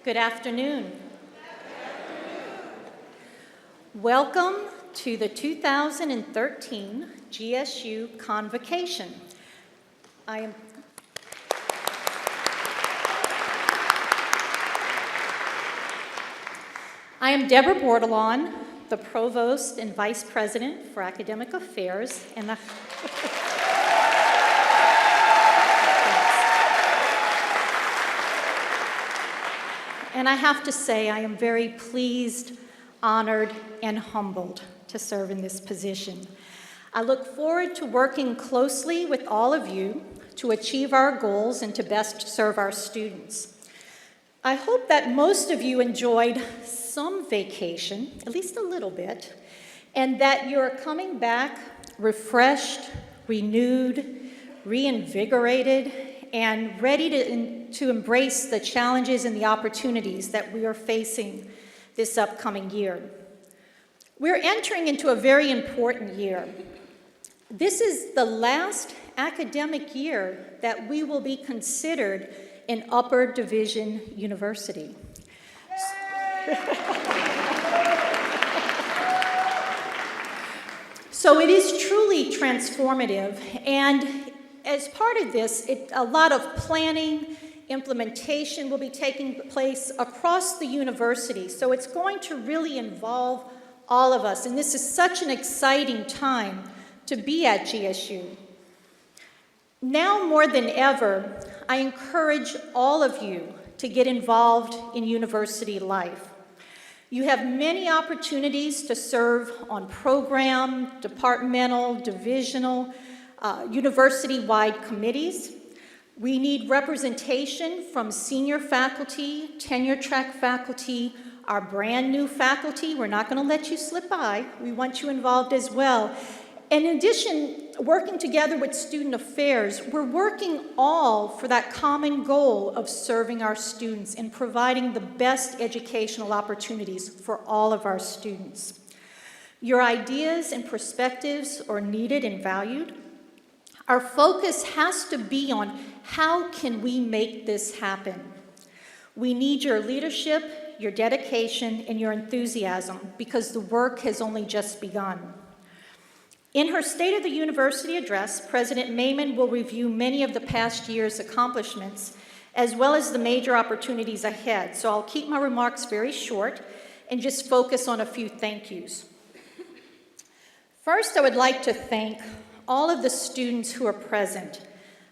Good afternoon. Welcome to the 2013 GSU Convocation. I am Deborah Bordelon, the Provost and Vice President for Academic Affairs and the And I have to say, I am very pleased, honored, and humbled to serve in this position. I look forward to working closely with all of you to achieve our goals and to best serve our students. I hope that most of you enjoyed some vacation, at least a little bit, and that you're coming back refreshed, renewed, reinvigorated, and ready to embrace the challenges and the opportunities that we are facing this upcoming year. We're entering into a very important year. This is the last academic year that we will be considered an upper division university. So it is truly transformative, and as part of this, a lot of planning, implementation will be taking place across the university. So it's going to really involve all of us, and this is such an exciting time to be at GSU. Now more than ever, I encourage all of you to get involved in university life. You have many opportunities to serve on program, departmental, divisional, university-wide committees. We need representation from senior faculty, tenure-track faculty, our brand new faculty. We're not going to let you slip by. We want you involved as well. And in addition, working together with student affairs, we're working all for that common goal of serving our students and providing the best educational opportunities for all of our students. Your ideas and perspectives are needed and valued. Our focus has to be on how can we make this happen. We need your leadership, your dedication, and your enthusiasm because the work has only just begun. In her State of the University address, President Maimon will review many of the past year's accomplishments as well as the major opportunities ahead. So I'll keep my remarks very short and just focus on a few thank yous. First, I would like to thank all of the students who are present,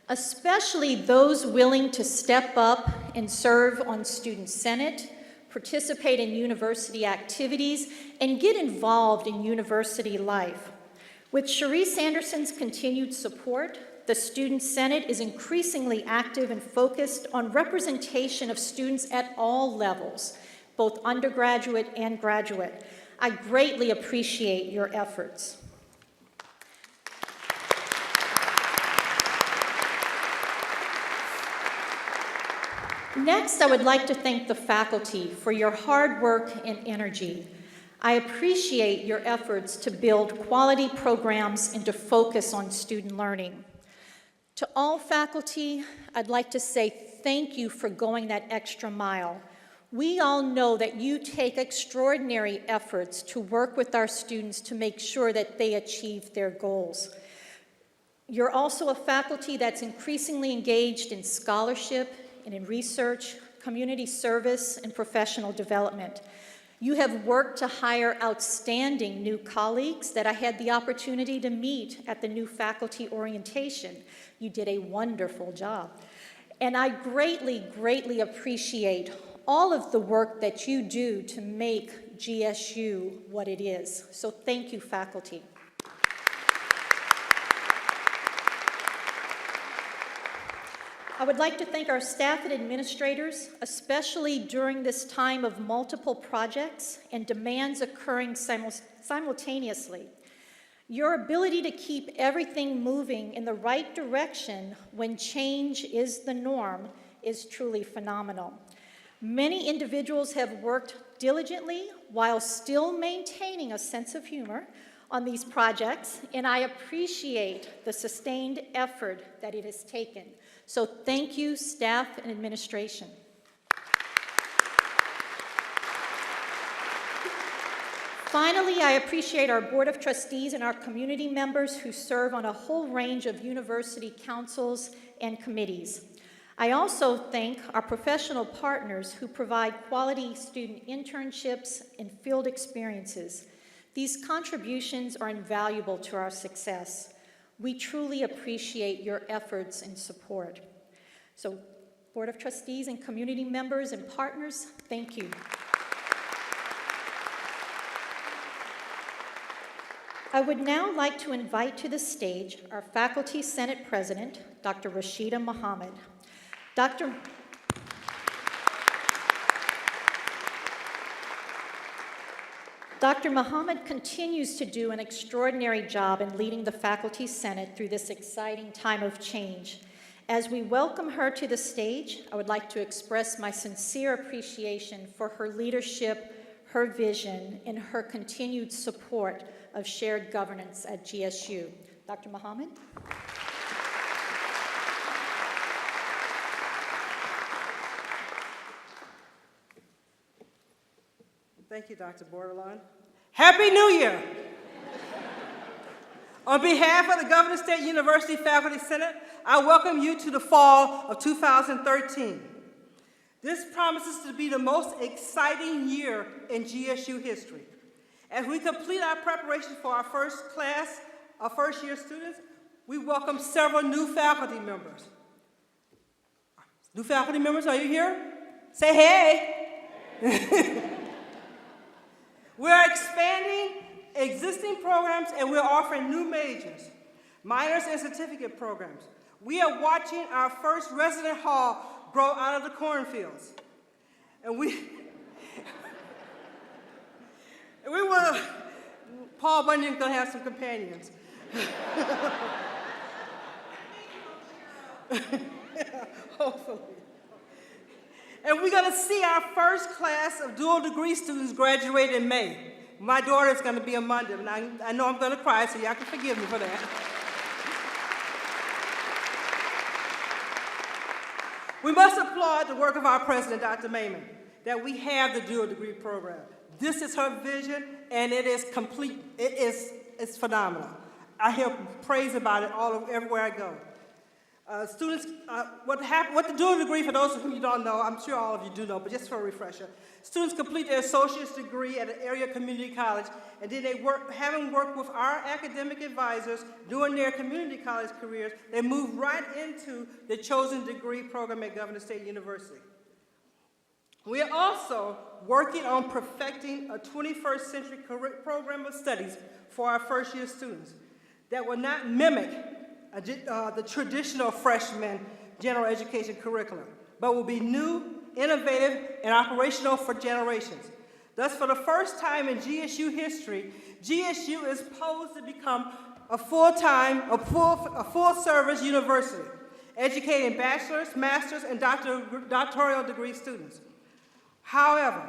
especially those willing to step up and serve on Student Senate, participate in university activities, and get involved in university life. With Sharice Anderson's continued support, the Student Senate is increasingly active and focused on representation of students at all levels, both undergraduate and graduate. I greatly appreciate your efforts. Next, I would like to thank the faculty for your hard work and energy. I appreciate your efforts to build quality programs and to focus on student learning. To all faculty, I'd like to say thank you for going that extra mile. We all know that you take extraordinary efforts to work with our students to make sure that they achieve their goals. You're also a faculty that's increasingly engaged in scholarship and in research, community service, and professional development. You have worked to hire outstanding new colleagues that I had the opportunity to meet at the new faculty orientation. You did a wonderful job. And I greatly, greatly appreciate all of the work that you do to make GSU what it is. So thank you, faculty. I would like to thank our staff and administrators, especially during this time of multiple projects and demands occurring simultaneously. Your ability to keep everything moving in the right direction when change is the norm is truly phenomenal. Many individuals have worked diligently while still maintaining a sense of humor on these projects, and I appreciate the sustained effort that it has taken. So thank you, staff and administration. Finally, I appreciate our Board of Trustees and our community members who serve on a whole range of university councils and committees. I also thank our professional partners who provide quality student internships and field experiences. These contributions are invaluable to our success. We truly appreciate your efforts and support. So, Board of Trustees and community members and partners, thank you. I would now like to invite to the stage our Faculty Senate President, Dr. Rashidah Muhammad. Dr. Muhammad continues to do an extraordinary job in leading the Faculty Senate through this exciting time of change. As we welcome her to the stage, I would like to express my sincere appreciation for her leadership, her vision, and her continued support of shared governance at GSU. Dr. Muhammad? Thank you, Dr. Bordelon. Happy New Year! On behalf of the Governor State University Faculty Senate, I welcome you to the fall of 2013. This promises to be the most exciting year in GSU history. As we complete our preparation for our first class of first-year students, we welcome several new faculty members. New faculty members, are you here? Say hey! We're expanding existing programs and we're offering new majors, minors and certificate programs. We are watching our first resident hall grow out of the cornfields. And we want to, Paul Bunyan's going to have some companions. Hopefully. And we're going to see our first class of dual degree students graduate in May. My daughter is going to be a Monday, and I know I'm going to cry, so y'all can forgive me for that. We must applaud the work of our president, Dr. Maimon, that we have the dual degree program. This is her vision, and it is complete. It's phenomenal. I hear praise about it everywhere I go. Students, what the dual degree, for those of you who don't know, I'm sure all of you do know, but just for a refresher, students complete their associate's degree at an area community college, and then having worked with our academic advisors during their community college careers, they move right into the chosen degree program at Governor State University. We are also working on perfecting a 21st century program of studies for our first-year students that will not mimic the traditional freshman general education curriculum, but will be new, innovative, and operational for generations. Thus, for the first time in GSU history, GSU is poised to become a full-service university, educating bachelor's, master's, and doctoral degree students. However,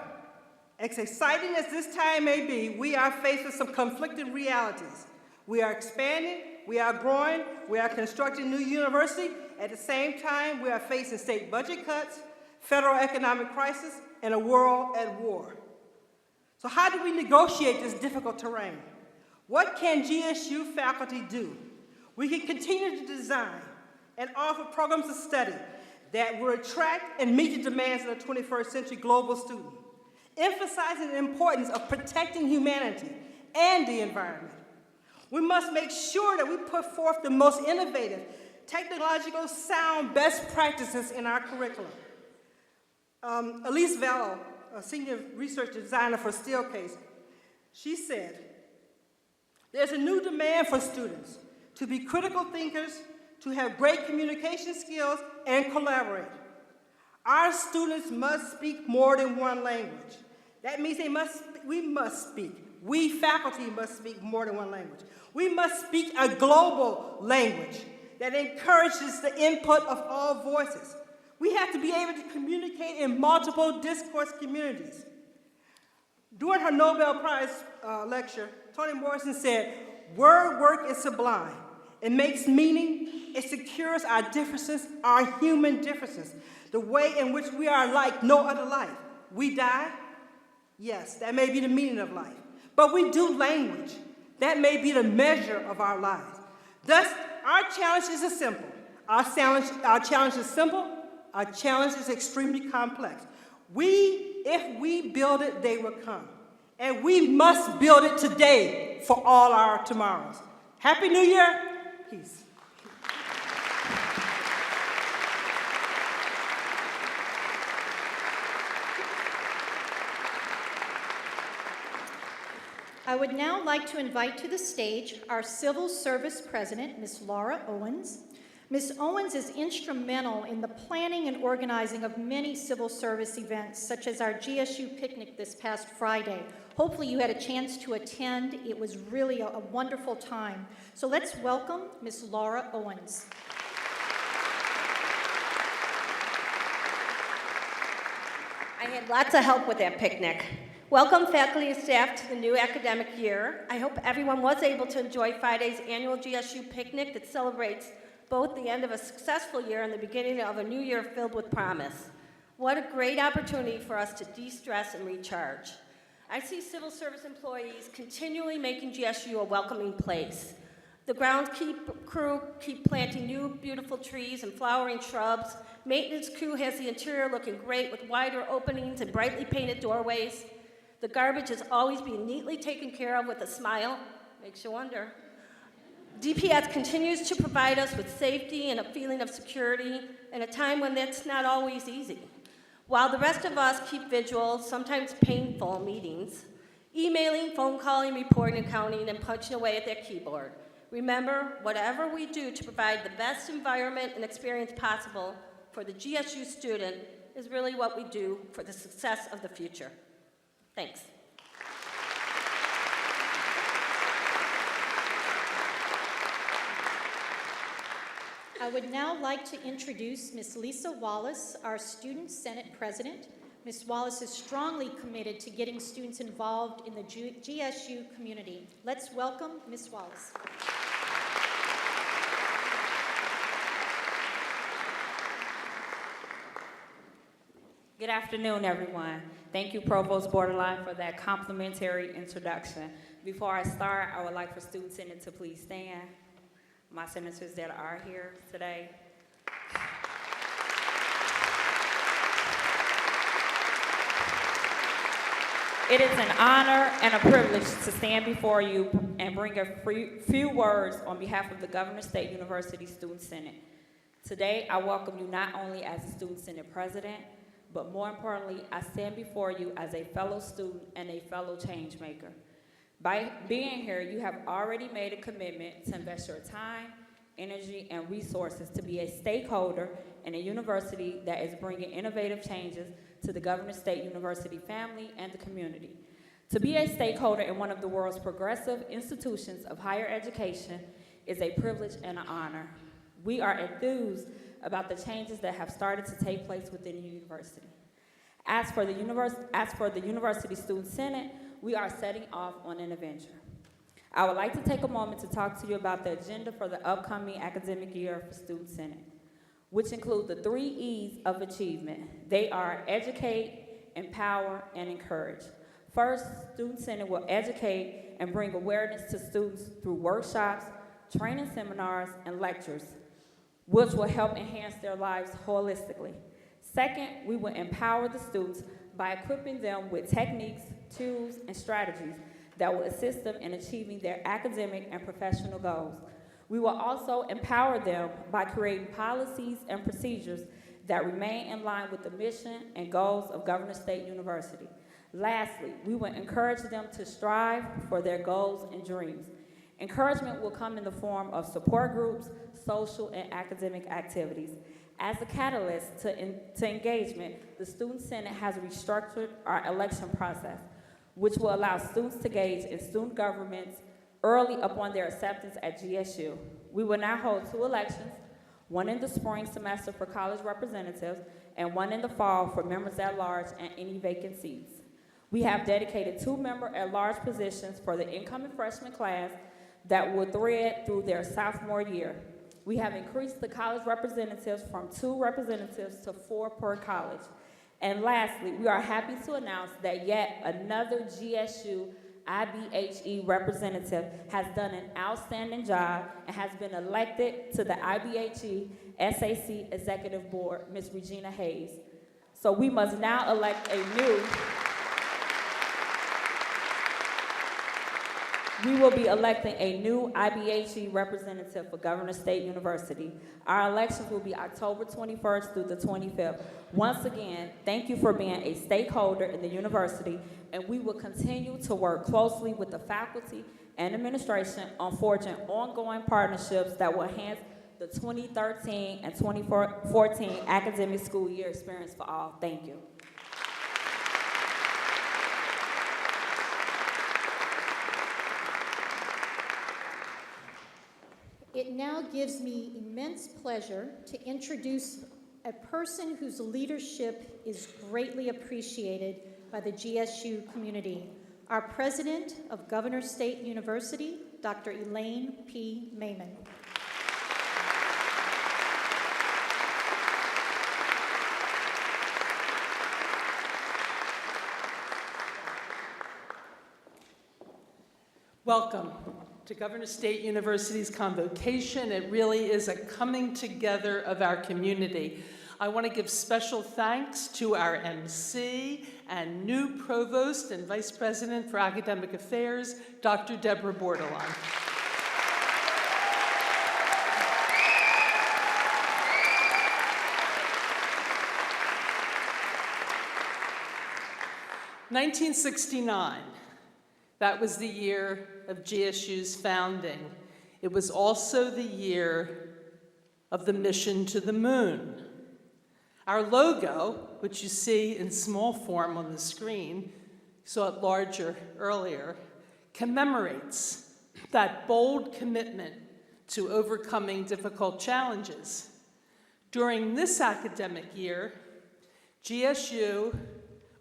as exciting as this time may be, we are faced with some conflicting realities. We are expanding, we are growing, we are constructing new university. At the same time, we are facing state budget cuts, federal economic crisis, and a world at war. So how do we negotiate this difficult terrain? What can GSU faculty do? We can continue to design and offer programs of study that will attract and meet the demands of the 21st century global student, emphasizing the importance of protecting humanity and the environment. We must make sure that we put forth the most innovative, technological, sound, best practices in our curriculum. Elise Vallow, a senior research designer for Steelcase, she said, there's a new demand for students to be critical thinkers, to have great communication skills, and collaborate. Our students must speak more than one language. That means we faculty must speak more than one language. We must speak a global language that encourages the input of all voices. We have to be able to communicate in multiple discourse communities. During her Nobel Prize lecture, Toni Morrison said, "Word work is sublime. It makes meaning, it secures our differences, our human differences, the way in which we are like no other life. We die, yes, that may be the meaning of life. but we do language. That may be the measure of our lives. Thus, our challenge is simple. Our challenge is simple. Our challenge is extremely complex. If we build it, they will come. And we must build it today for all our tomorrows. Happy New Year. Peace. I would now like to invite to the stage our Civil Service President, Ms. Laura Owens. Ms. Owens is instrumental in the planning and organizing of many civil service events, such as our GSU picnic this past Friday. Hopefully you had a chance to attend. It was really a wonderful time. So let's welcome Ms. Laura Owens. I had lots of help with that picnic. Welcome, faculty and staff, to the new academic year. I hope everyone was able to enjoy Friday's annual GSU picnic that celebrates both the end of a successful year and the beginning of a new year filled with promise. What a great opportunity for us to de-stress and recharge. I see civil service employees continually making GSU a welcoming place. The grounds crew keep planting new beautiful trees and flowering shrubs. Maintenance crew has the interior looking great with wider openings and brightly painted doorways. The garbage is always being neatly taken care of with a smile. Makes you wonder. DPS continues to provide us with safety and a feeling of security in a time when that's not always easy. While the rest of us keep vigil, sometimes painful meetings, emailing, phone calling, reporting, accounting, and punching away at that keyboard. Remember, whatever we do to provide the best environment and experience possible for the GSU student is really what we do for the success of the future. Thanks. I would now like to introduce Ms. Lisa Wallace, our Student Senate President. Ms. Wallace is strongly committed to getting students involved in the GSU community. Let's welcome Ms. Wallace. Good afternoon, everyone. Thank you, Provost Borderline, for that complimentary introduction. Before I start, I would like for Student Senate to please stand. My senators that are here today. It is an honor and a privilege to stand before you and bring a few words on behalf of the Governor State University Student Senate. Today, I welcome you not only as a Student Senate President, but more importantly, I stand before you as a fellow student and a fellow change maker. By being here, you have already made a commitment to invest your time, energy, and resources to be a stakeholder in a university that is bringing innovative changes to the Governor State University family and the community. To be a stakeholder in one of the world's progressive institutions of higher education is a privilege and an honor. We are enthused about the changes that have started to take place within the university. As for the University Student Senate, we are setting off on an adventure. I would like to take a moment to talk to you about the agenda for the upcoming academic year for Student Senate, which include the 3 E's of achievement. They are educate, empower, and encourage. First, Student Senate will educate and bring awareness to students through workshops, training seminars, and lectures, which will help enhance their lives holistically. Second, we will empower the students by equipping them with techniques, tools, and strategies that will assist them in achieving their academic and professional goals. We will also empower them by creating policies and procedures that remain in line with the mission and goals of Governor State University. Lastly, we will encourage them to strive for their goals and dreams. Encouragement will come in the form of support groups, social and academic activities. As a catalyst to engagement, the Student Senate has restructured our election process, which will allow students to engage in student governments early upon their acceptance at GSU. We will now hold 2 elections, one in the spring semester for college representatives and one in the fall for members at large and any vacant seats. We have dedicated 2 member at large positions for the incoming freshman class that will thread through their sophomore year. We have increased the college representatives from 2 representatives to 4 per college. And lastly, we are happy to announce that yet another GSU IBHE representative, has done an outstanding job and has been elected to the IBHE SAC Executive Board, Ms. Regina Hayes. So we must now elect we will be electing a new IBHE representative for Governor State University. Our elections will be October 21st through the 25th. Once again, thank you for being a stakeholder in the university, and we will continue to work closely with the faculty and administration on forging ongoing partnerships that will enhance the 2013 and 2014 academic school year experience for all. Thank you. It now gives me immense pleasure to introduce a person whose leadership is greatly appreciated by the GSU community, our President of Governor State University, Dr. Elaine P. Maimon. Welcome to Governor State University's Convocation. It really is a coming together of our community. I want to give special thanks to our MC and new Provost and Vice President for Academic Affairs, Dr. Deborah Bordelon. "1969, that was the year of GSU's founding. It was also the year of the mission to the moon. Our logo, which you see in small form on the screen, you saw it larger earlier, commemorates that bold commitment to overcoming difficult challenges. During this academic year, GSU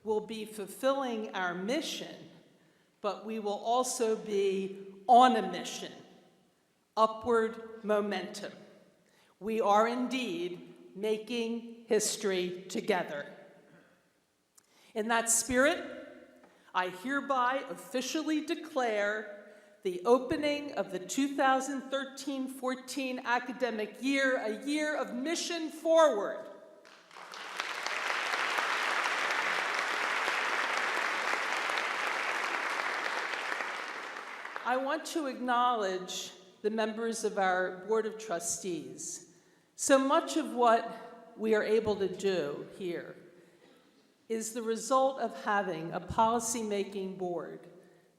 will be fulfilling our mission, but we will also be on a mission, upward momentum. We are indeed making history together. In that spirit, I hereby officially declare the opening of the 2013-14 academic year a year of mission forward. I want to acknowledge the members of our Board of Trustees. So much of what we are able to do here is the result of having a policy-making board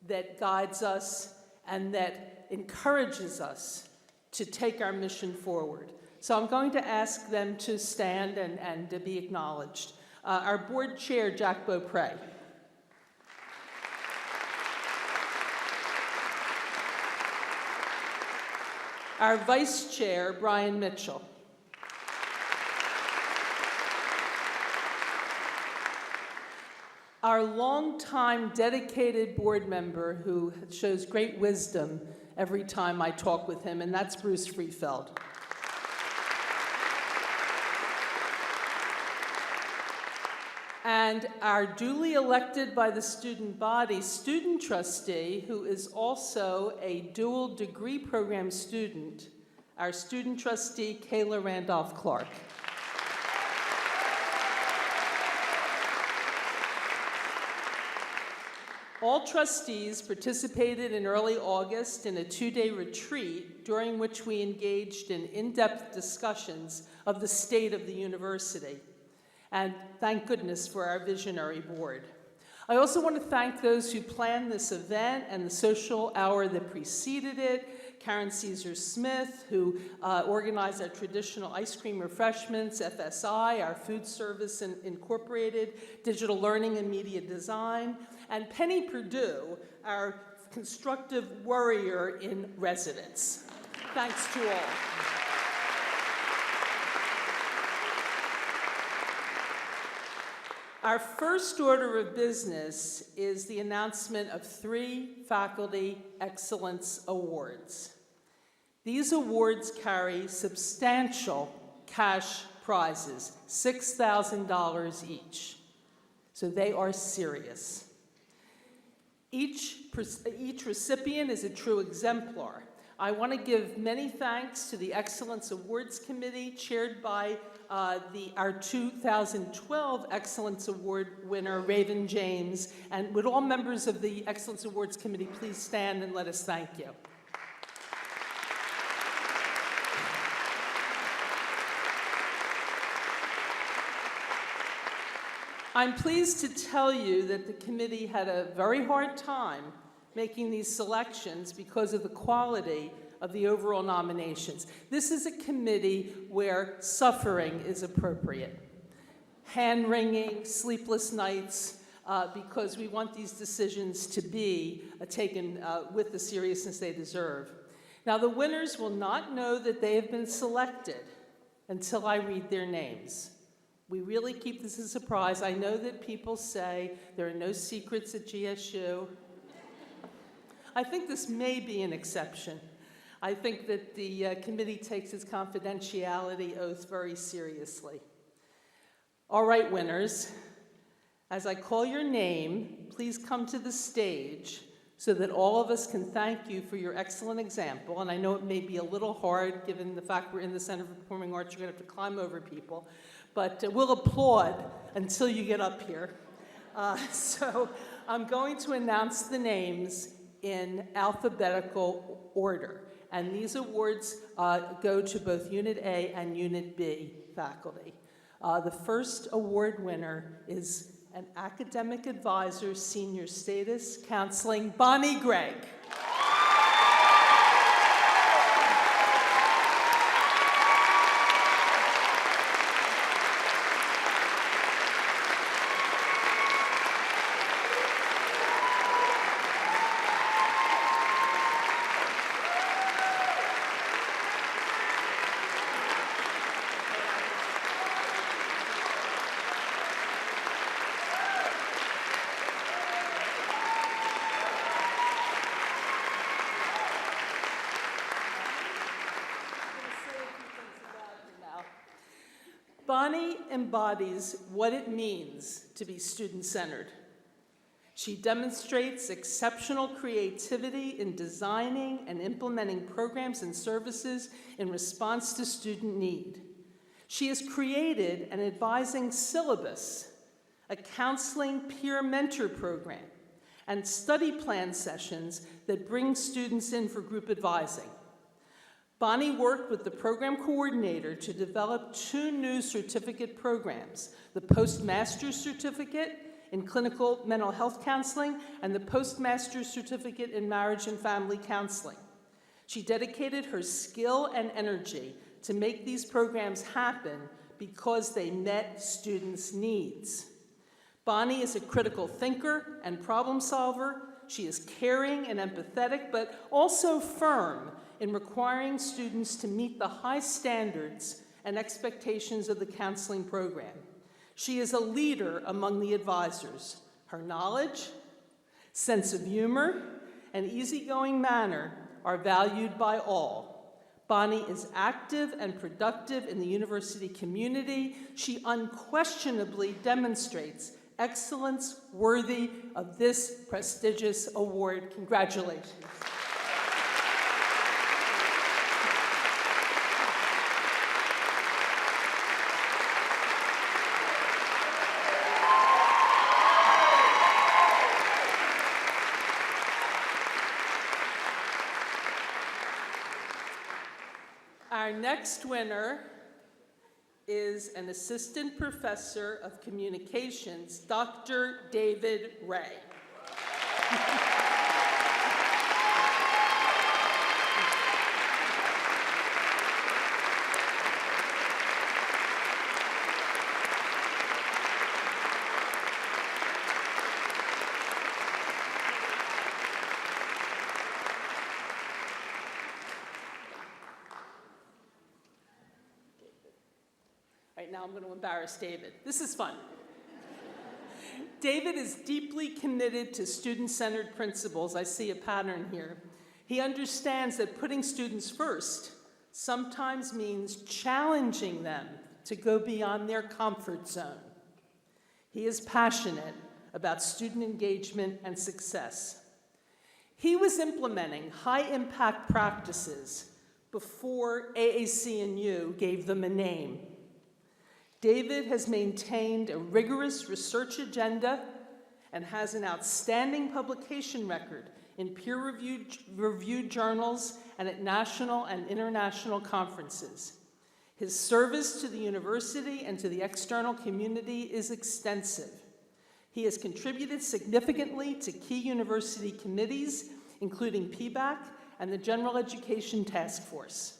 that guides us and that encourages us to take our mission forward. So I'm going to ask them to stand and to be acknowledged. Our board chair, Jack Beaupre. Our vice chair, Brian Mitchell. Our longtime dedicated board member who shows great wisdom every time I talk with him, and that's Bruce Freefeld. And our duly elected by the student body student trustee, who is also a dual degree program student, our student trustee, Kayla Randolph-Clark. All trustees participated in early August in a 2-day retreat during which we engaged in in-depth discussions of the state of the university. And thank goodness for our visionary board. I also want to thank those who planned this event and the social hour that preceded it, Karen Caesar-Smith, who organized our traditional ice cream refreshments, FSI, our food service incorporated, digital learning and media design, and Penny Perdue, our constructive warrior in residence. Thanks to all. Our first order of business is the announcement of 3 Faculty Excellence Awards. These awards carry substantial cash prizes, $6,000 each. So they are serious. Each recipient is a true exemplar. I want to give many thanks to the Excellence Awards Committee, chaired by our 2012 Excellence Award winner, Raven James. And would all members of the Excellence Awards Committee please stand and let us thank you. I'm pleased to tell you that the committee had a very hard time making these selections because of the quality of the overall nominations. This is a committee where suffering is appropriate. Hand-wringing, sleepless nights, because we want these decisions to be taken with the seriousness they deserve. Now, the winners will not know that they have been selected until I read their names. We really keep this a surprise. I know that people say there are no secrets at GSU. I think this may be an exception. I think that the committee takes its confidentiality oath very seriously. All right, winners, as I call your name, please come to the stage so that all of us can thank you for your excellent example. And I know it may be a little hard, given the fact we're in the Center for Performing Arts, you're going to have to climb over people. But we'll applaud until you get up here. So I'm going to announce the names in alphabetical order. And these awards go to both Unit A and Unit B faculty. The first award winner is an academic advisor, senior status counseling, Bonnie Gregg. Bonnie embodies what it means to be student-centered. She demonstrates exceptional creativity in designing and implementing programs and services in response to student need. She has created an advising syllabus, a counseling peer mentor program, and study plan sessions that bring students in for group advising. Bonnie worked with the program coordinator to develop 2 new certificate programs, the Postmaster's Certificate in Clinical Mental Health Counseling and the Postmaster's Certificate in Marriage and Family Counseling. She dedicated her skill and energy to make these programs happen because they met students' needs. Bonnie is a critical thinker and problem solver. She is caring and empathetic, but also firm in requiring students to meet the high standards and expectations of the counseling program. She is a leader among the advisors. Her knowledge, sense of humor, and easygoing manner are valued by all. Bonnie is active and productive in the university community. She unquestionably demonstrates excellence worthy of this prestigious award. Congratulations. Our next winner is an assistant professor of communications, Dr. David Ray. Now I'm going to embarrass David. This is fun. David is deeply committed to student-centered principles. I see a pattern here. He understands that putting students first sometimes means challenging them to go beyond their comfort zone. He is passionate about student engagement and success. He was implementing high-impact practices before AAC&U gave them a name. David has maintained a rigorous research agenda and has an outstanding publication record in peer-reviewed journals and at national and international conferences. His service to the university and to the external community is extensive. He has contributed significantly to key university committees, including PBAC and the General Education Task Force.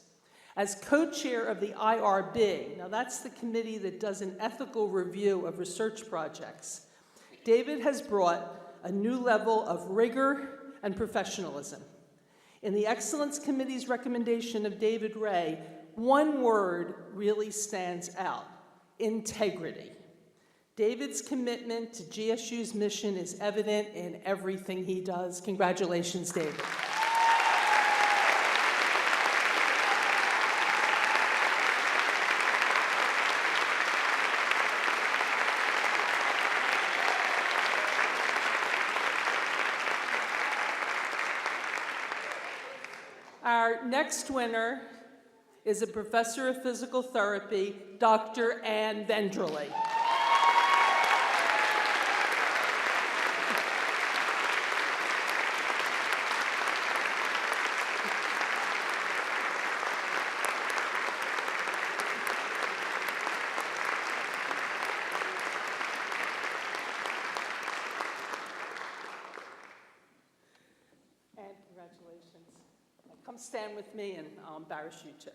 As co-chair of the IRB, now that's the committee that does an ethical review of research projects, David has brought a new level of rigor and professionalism. In the Excellence Committee's recommendation of David Ray, one word really stands out: integrity. David's commitment to GSU's mission is evident in everything he does. Congratulations, David. Our next winner is a professor of physical therapy, Dr. Ann Vendrelli. And congratulations. Come stand with me and I'll embarrass you too.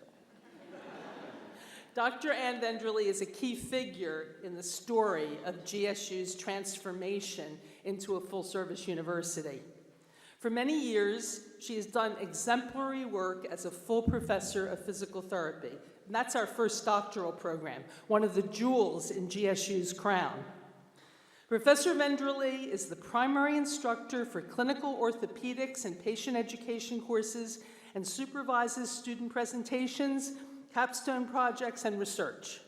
Dr. Ann Vendrelli is a key figure in the story of GSU's transformation into a full-service university. For many years, she has done exemplary work as a full professor of physical therapy. And that's our first doctoral program, one of the jewels in GSU's crown. Professor Vendrelli is the primary instructor for clinical orthopedics and patient education courses and supervises student presentations, capstone projects, and research.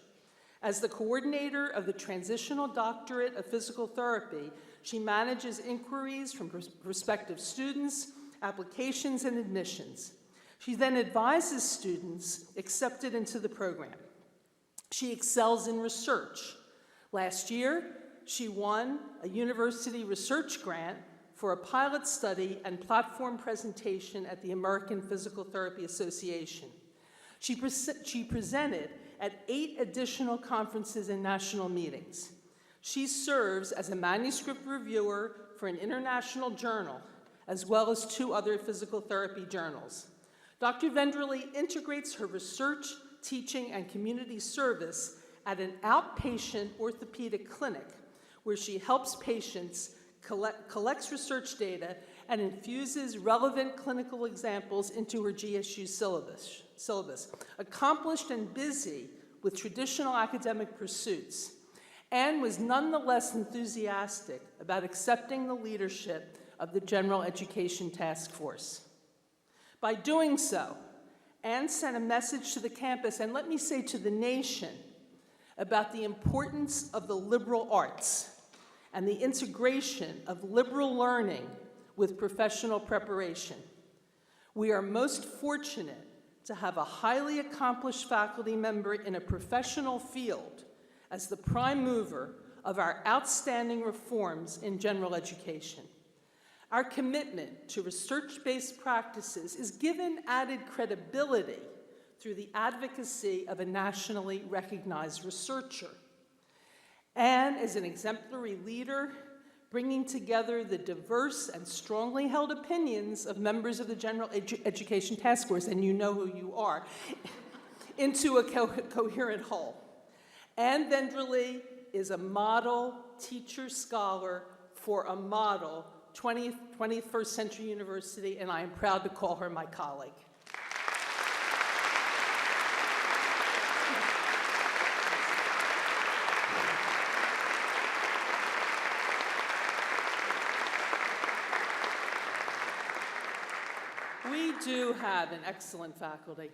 As the coordinator of the Transitional Doctorate of Physical Therapy, she manages inquiries from prospective students, applications, and admissions. She then advises students accepted into the program. She excels in research. Last year, she won a university research grant for a pilot study and platform presentation at the American Physical Therapy Association. She presented at 8 additional conferences and national meetings. She serves as a manuscript reviewer for an international journal, as well as 2 other physical therapy journals. Dr. Vendrelli integrates her research, teaching, and community service at an outpatient orthopedic clinic, where she helps patients, collects research data, and infuses relevant clinical examples into her GSU syllabus. Accomplished and busy with traditional academic pursuits, Anne was nonetheless enthusiastic about accepting the leadership of the General Education Task Force. By doing so, Anne sent a message to the campus, and let me say to the nation, about the importance of the liberal arts and the integration of liberal learning with professional preparation. We are most fortunate to have a highly accomplished faculty member in a professional field as the prime mover of our outstanding reforms in general education. Our commitment to research-based practices is given added credibility through the advocacy of a nationally recognized researcher. Anne is an exemplary leader, bringing together the diverse and strongly held opinions of members of the General Education Task Force, and you know who you are, into a coherent whole. Anne Vendrelli is a model teacher-scholar for a model 21st century university, and I am proud to call her my colleague. We do have an excellent faculty,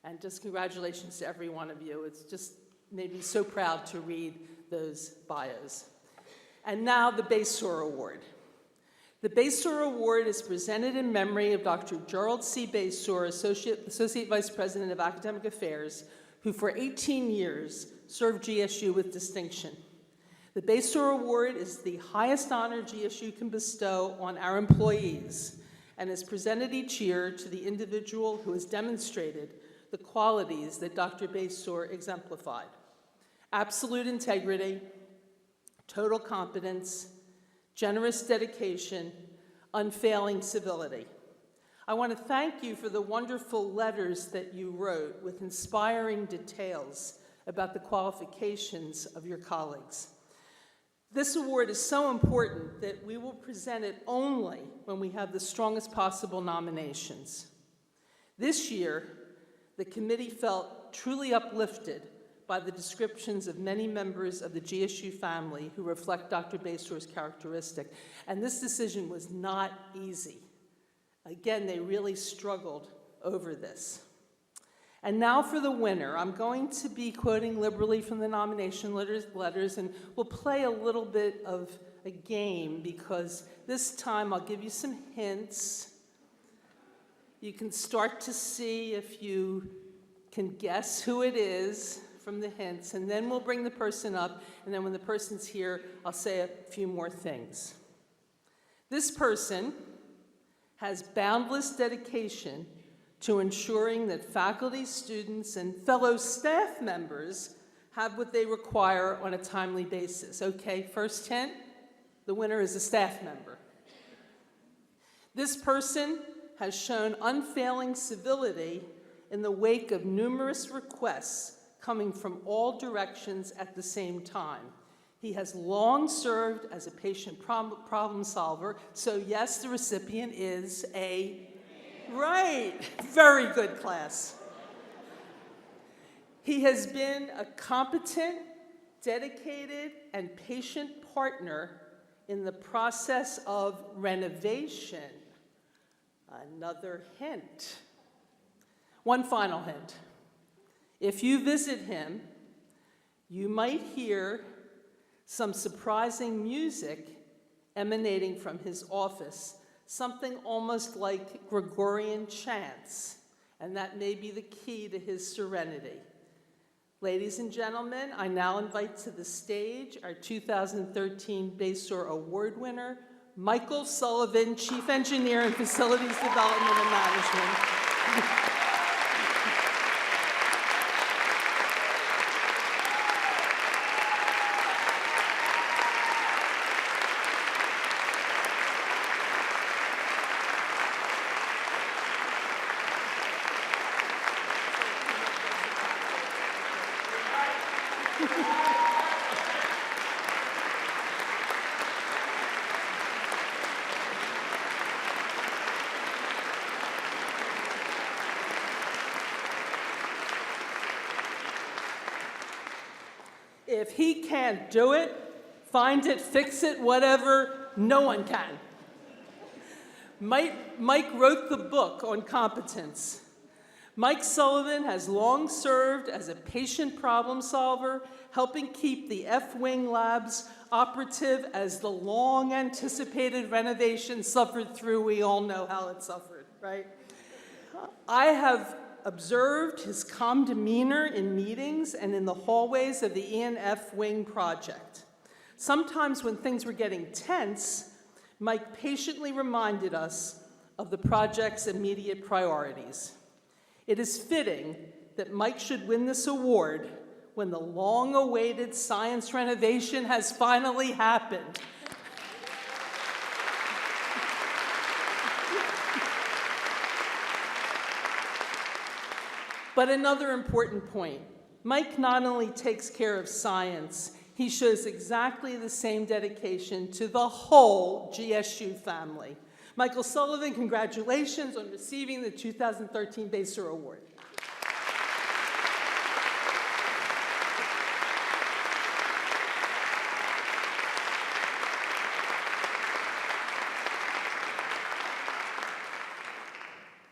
and just congratulations to every one of you. It's just made me so proud to read those bios. And now the Basor Award. The Basor Award is presented in memory of Dr. Gerald C. Basor, Associate Vice President of Academic Affairs, who for 18 years served GSU with distinction. The Basor Award is the highest honor GSU can bestow on our employees and is presented each year to the individual who has demonstrated the qualities that Dr. Basor exemplified: absolute integrity, total competence, generous dedication, unfailing civility. I want to thank you for the wonderful letters that you wrote with inspiring details about the qualifications of your colleagues. This award is so important that we will present it only when we have the strongest possible nominations. This year, the committee felt truly uplifted by the descriptions of many members of the GSU family who reflect Dr. Basor's characteristic. And this decision was not easy. Again, they really struggled over this. And now for the winner. I'm going to be quoting liberally from the nomination letters, and we'll play a little bit of a game because this time I'll give you some hints. You can start to see if you can guess who it is from the hints, and then we'll bring the person up, and then when the person's here, I'll say a few more things. This person has boundless dedication to ensuring that faculty, students, and fellow staff members have what they require on a timely basis. Okay, first hint, the winner is a staff member. This person has shown unfailing civility in the wake of numerous requests coming from all directions at the same time. He has long served as a patient problem solver, so yes, the recipient is a... Right, very good class. He has been a competent, dedicated, and patient partner in the process of renovation. Another hint. One final hint. If you visit him, you might hear some surprising music emanating from his office, something almost like Gregorian chants, and that may be the key to his serenity. Ladies and gentlemen, I now invite to the stage our 2013 Basor Award winner, Michael Sullivan, Chief Engineer in Facilities Development and Management. If he can't do it, find it, fix it, whatever, no one can. Mike wrote the book on competence. Mike Sullivan has long served as a patient problem solver, helping keep the F-Wing labs operative as the long-anticipated renovation suffered through. We all know how it suffered, right? I have observed his calm demeanor in meetings and in the hallways of the E&F Wing project. Sometimes when things were getting tense, Mike patiently reminded us of the project's immediate priorities. It is fitting that Mike should win this award when the long-awaited science renovation has finally happened. But another important point, Mike not only takes care of science, he shows exactly the same dedication to the whole GSU family. Michael Sullivan, congratulations on receiving the 2013 Basor Award.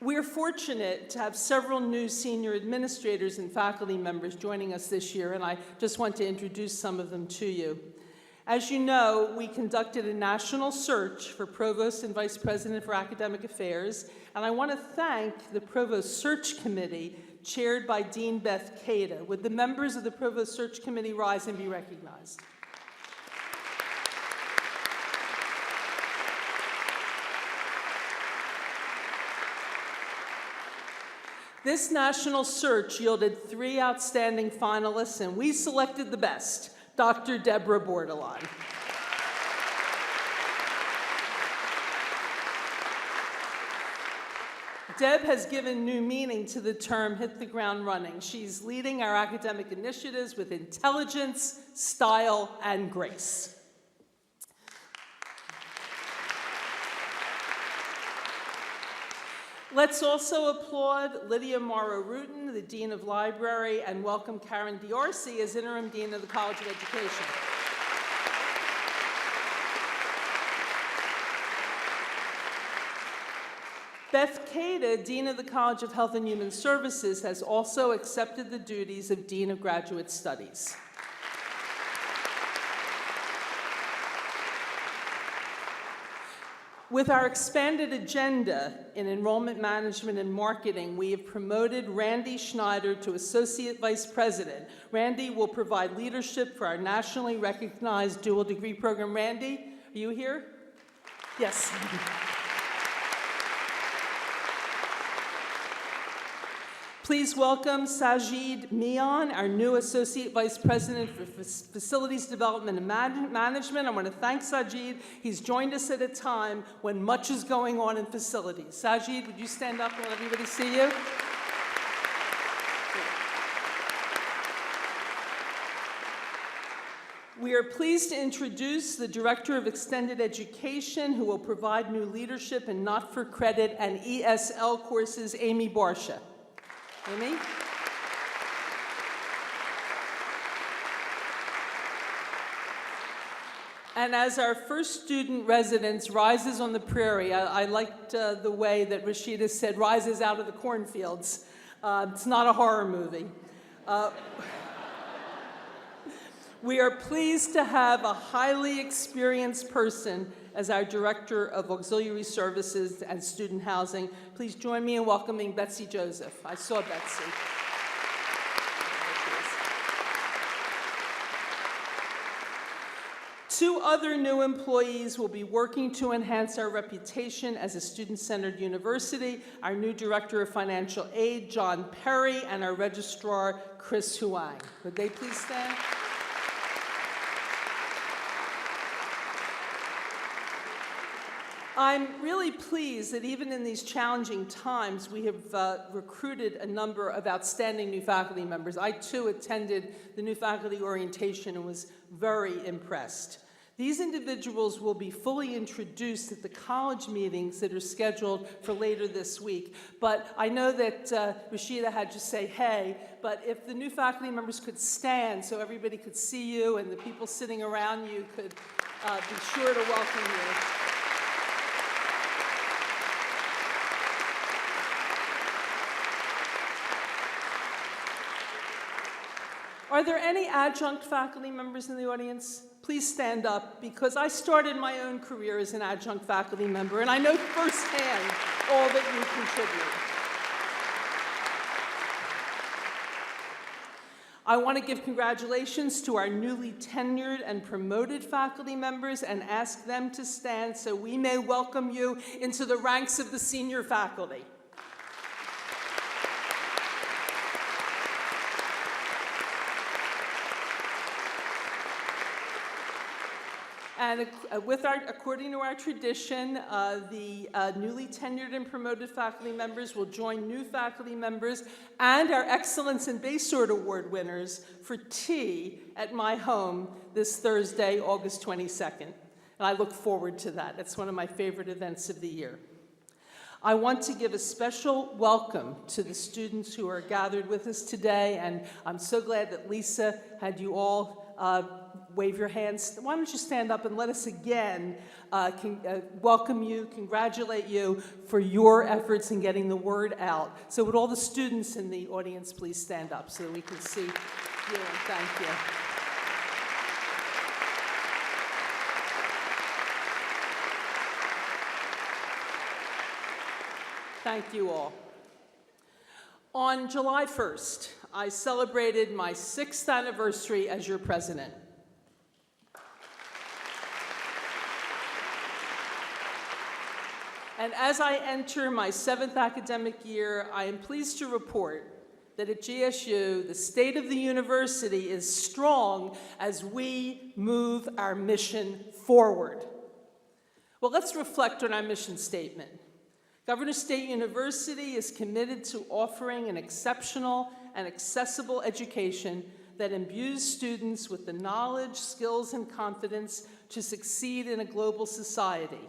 We're fortunate to have several new senior administrators and faculty members joining us this year, and I just want to introduce some of them to you. As you know, we conducted a national search for Provost and Vice President for Academic Affairs, and I want to thank the Provost Search Committee, chaired by Dean Beth Cada. Would the members of the Provost Search Committee rise and be recognized? This national search yielded 3 outstanding finalists, and we selected the best, Dr. Deborah Bordelon. Deb has given new meaning to the term hit the ground running. She's leading our academic initiatives with intelligence, style, and grace. Let's also applaud Lydia Morrow-Rutan, the Dean of Library, and welcome Karen Diarcy as Interim Dean of the College of Education. Beth Cada, Dean of the College of Health and Human Services, has also accepted the duties of Dean of Graduate Studies. With our expanded agenda in enrollment management and marketing, we have promoted Randy Schneider to Associate Vice President. Randy will provide leadership for our nationally recognized dual degree program. Randy, are you here? Yes. Please welcome Sajid Mian, our new Associate Vice President for Facilities Development and Management. I want to thank Sajid. He's joined us at a time when much is going on in facilities. Sajid, would you stand up and let everybody see you? We are pleased to introduce the Director of Extended Education, who will provide new leadership in not-for-credit and ESL courses, Amy Barsha. Amy? And as our first student residence rises on the prairie, I liked the way that Rashidah said, rises out of the cornfields. It's not a horror movie. We are pleased to have a highly experienced person as our Director of Auxiliary Services and Student Housing. Please join me in welcoming Betsy Joseph. I saw Betsy. Two other new employees will be working to enhance our reputation as a student-centered university, our new Director of Financial Aid, John Perry, and our Registrar, Chris Huang. Would they please stand? I'm really pleased that even in these challenging times, we have recruited a number of outstanding new faculty members. I, too, attended the new faculty orientation and was very impressed. These individuals will be fully introduced at the college meetings that are scheduled for later this week. But I know that Rashidah had to say, hey, but if the new faculty members could stand so everybody could see you and the people sitting around you could be sure to welcome you. Are there any adjunct faculty members in the audience? Please stand up, because I started my own career as an adjunct faculty member, and I know firsthand all that you contribute. I want to give congratulations to our newly tenured and promoted faculty members and ask them to stand so we may welcome you into the ranks of the senior faculty. And according to our tradition, the newly tenured and promoted faculty members will join new faculty members and our Excellence in Base Sword Award winners for tea at my home this Thursday, August 22nd. And I look forward to that. It's one of my favorite events of the year. I want to give a special welcome to the students who are gathered with us today, and I'm so glad that Lisa had you all wave your hands. Why don't you stand up and let us again welcome you, congratulate you for your efforts in getting the word out. So would all the students in the audience please stand up so that we can see you, and thank you. Thank you all. On July 1st, I celebrated my 6th anniversary as your president. And as I enter my 7th academic year, I am pleased to report that at GSU, the state of the university is strong as we move our mission forward. Well, let's reflect on our mission statement. Governor State University is committed to offering an exceptional and accessible education that imbues students with the knowledge, skills, and confidence to succeed in a global society.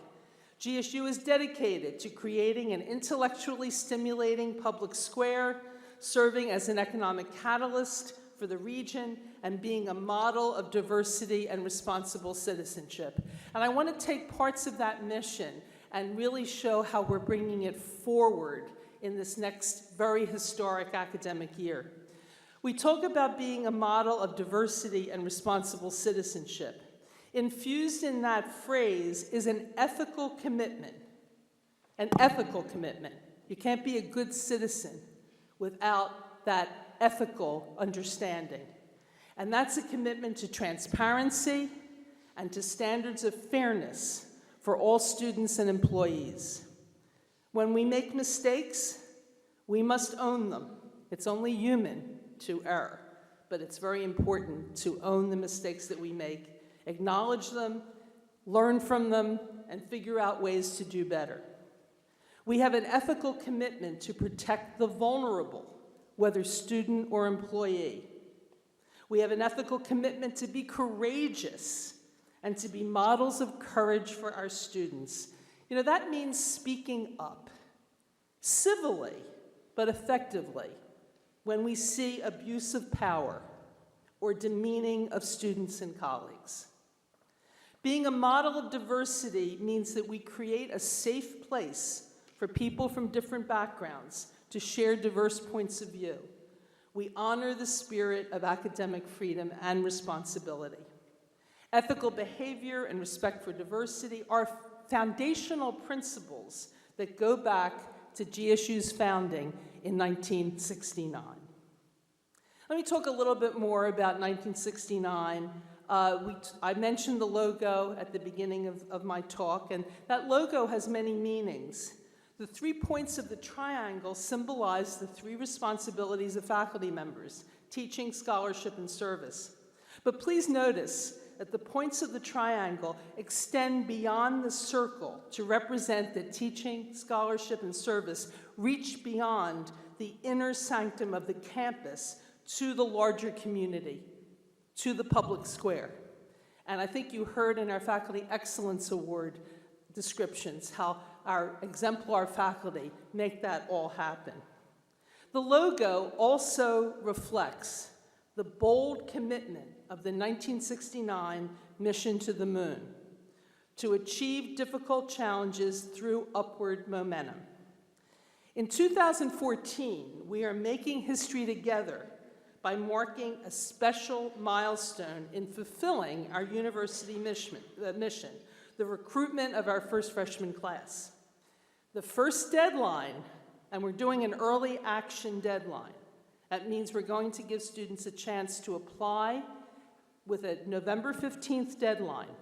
GSU is dedicated to creating an intellectually stimulating public square, serving as an economic catalyst for the region, and being a model of diversity and responsible citizenship. And I want to take parts of that mission and really show how we're bringing it forward in this next very historic academic year. We talk about being a model of diversity and responsible citizenship. Infused in that phrase is an ethical commitment. An ethical commitment. You can't be a good citizen without that ethical understanding. And that's a commitment to transparency and to standards of fairness for all students and employees. When we make mistakes, we must own them. It's only human to err, but it's very important to own the mistakes that we make, acknowledge them, learn from them, and figure out ways to do better. We have an ethical commitment to protect the vulnerable, whether student or employee. We have an ethical commitment to be courageous and to be models of courage for our students. You know, that means speaking up, civilly but effectively, when we see abuse of power or demeaning of students and colleagues. Being a model of diversity means that we create a safe place for people from different backgrounds to share diverse points of view. We honor the spirit of academic freedom and responsibility. Ethical behavior and respect for diversity are foundational principles that go back to GSU's founding in 1969. Let me talk a little bit more about 1969. I mentioned the logo at the beginning of my talk, and that logo has many meanings. The 3 points of the triangle symbolize the 3 responsibilities of faculty members: teaching, scholarship, and service. But please notice that the points of the triangle extend beyond the circle to represent that teaching, scholarship, and service reach beyond the inner sanctum of the campus to the larger community, to the public square. And I think you heard in our Faculty Excellence Award descriptions how our exemplar faculty make that all happen. The logo also reflects the bold commitment of the 1969 mission to the moon, to achieve difficult challenges through upward momentum. In 2014, we are making history together by marking a special milestone in fulfilling our university mission, the recruitment of our first freshman class. The first deadline, and we're doing an early action deadline. That means we're going to give students a chance to apply with a November 15th deadline,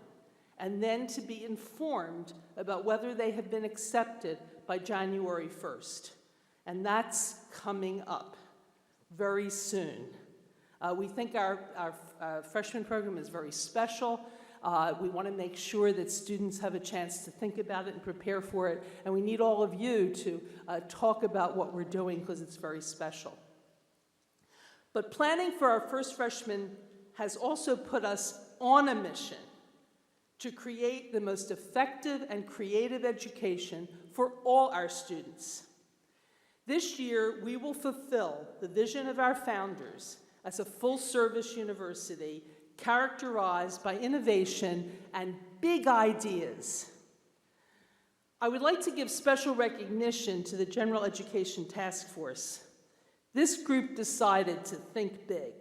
and then to be informed about whether they have been accepted by January 1st. And that's coming up very soon. We think our freshman program is very special. We want to make sure that students have a chance to think about it and prepare for it. And we need all of you to talk about what we're doing, because it's very special. But planning for our first freshman has also put us on a mission to create the most effective and creative education for all our students. This year, we will fulfill the vision of our founders as a full-service university characterized by innovation and big ideas. I would like to give special recognition to the General Education Task Force. This group decided to think big.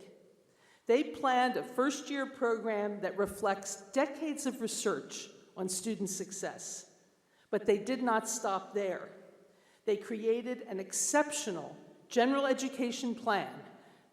They planned a first-year program that reflects decades of research on student success. But they did not stop there. They created an exceptional general education plan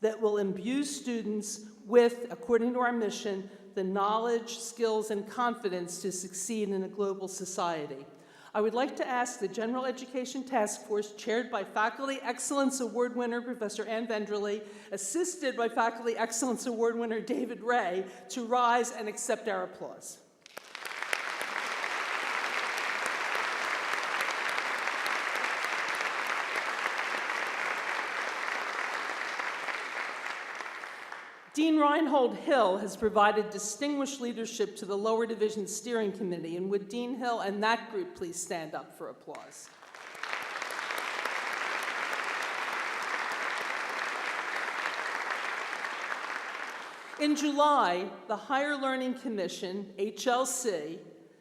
that will imbue students with, according to our mission, the knowledge, skills, and confidence to succeed in a global society. I would like to ask the General Education Task Force, chaired by Faculty Excellence Award winner Professor Ann Vendrelli, assisted by Faculty Excellence Award winner David Ray, to rise and accept our applause. Dean Reinhold Hill has provided distinguished leadership to the lower division steering committee, and would Dean Hill and that group please stand up for applause? In July, the Higher Learning Commission, HLC,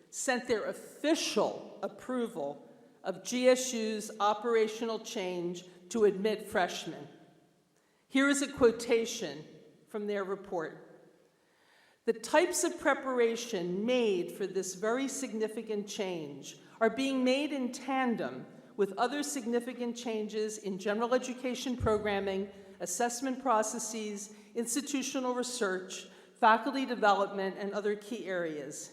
sent their official approval of GSU's operational change to admit freshmen. Here is a quotation from their report. The types of preparation made for this very significant change are being made in tandem with other significant changes in general education programming, assessment processes, institutional research, faculty development, and other key areas.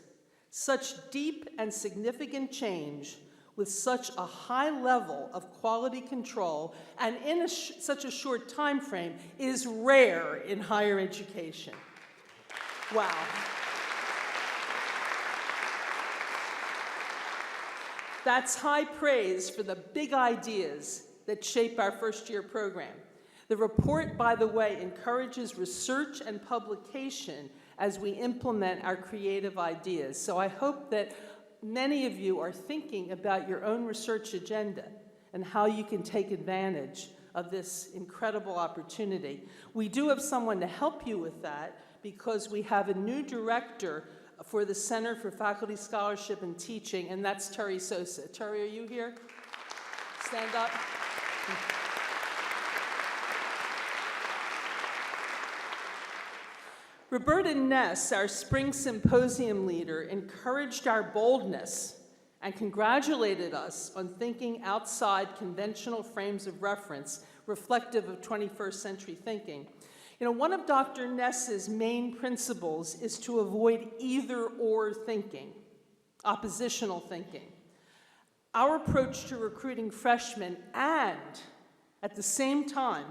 Such deep and significant change with such a high level of quality control and in such a short time frame is rare in higher education. Wow. That's high praise for the big ideas that shape our first-year program. The report, by the way, encourages research and publication as we implement our creative ideas. So I hope that many of you are thinking about your own research agenda and how you can take advantage of this incredible opportunity. We do have someone to help you with that because we have a new director for the Center for Faculty Scholarship and Teaching, and that's Terry Sosa. Terry, are you here? Stand up. Roberta Ness, our spring symposium leader, encouraged our boldness and congratulated us on thinking outside conventional frames of reference reflective of 21st century thinking. You know, one of Dr. Ness's main principles is to avoid either-or thinking, oppositional thinking. Our approach to recruiting freshmen and, at the same time,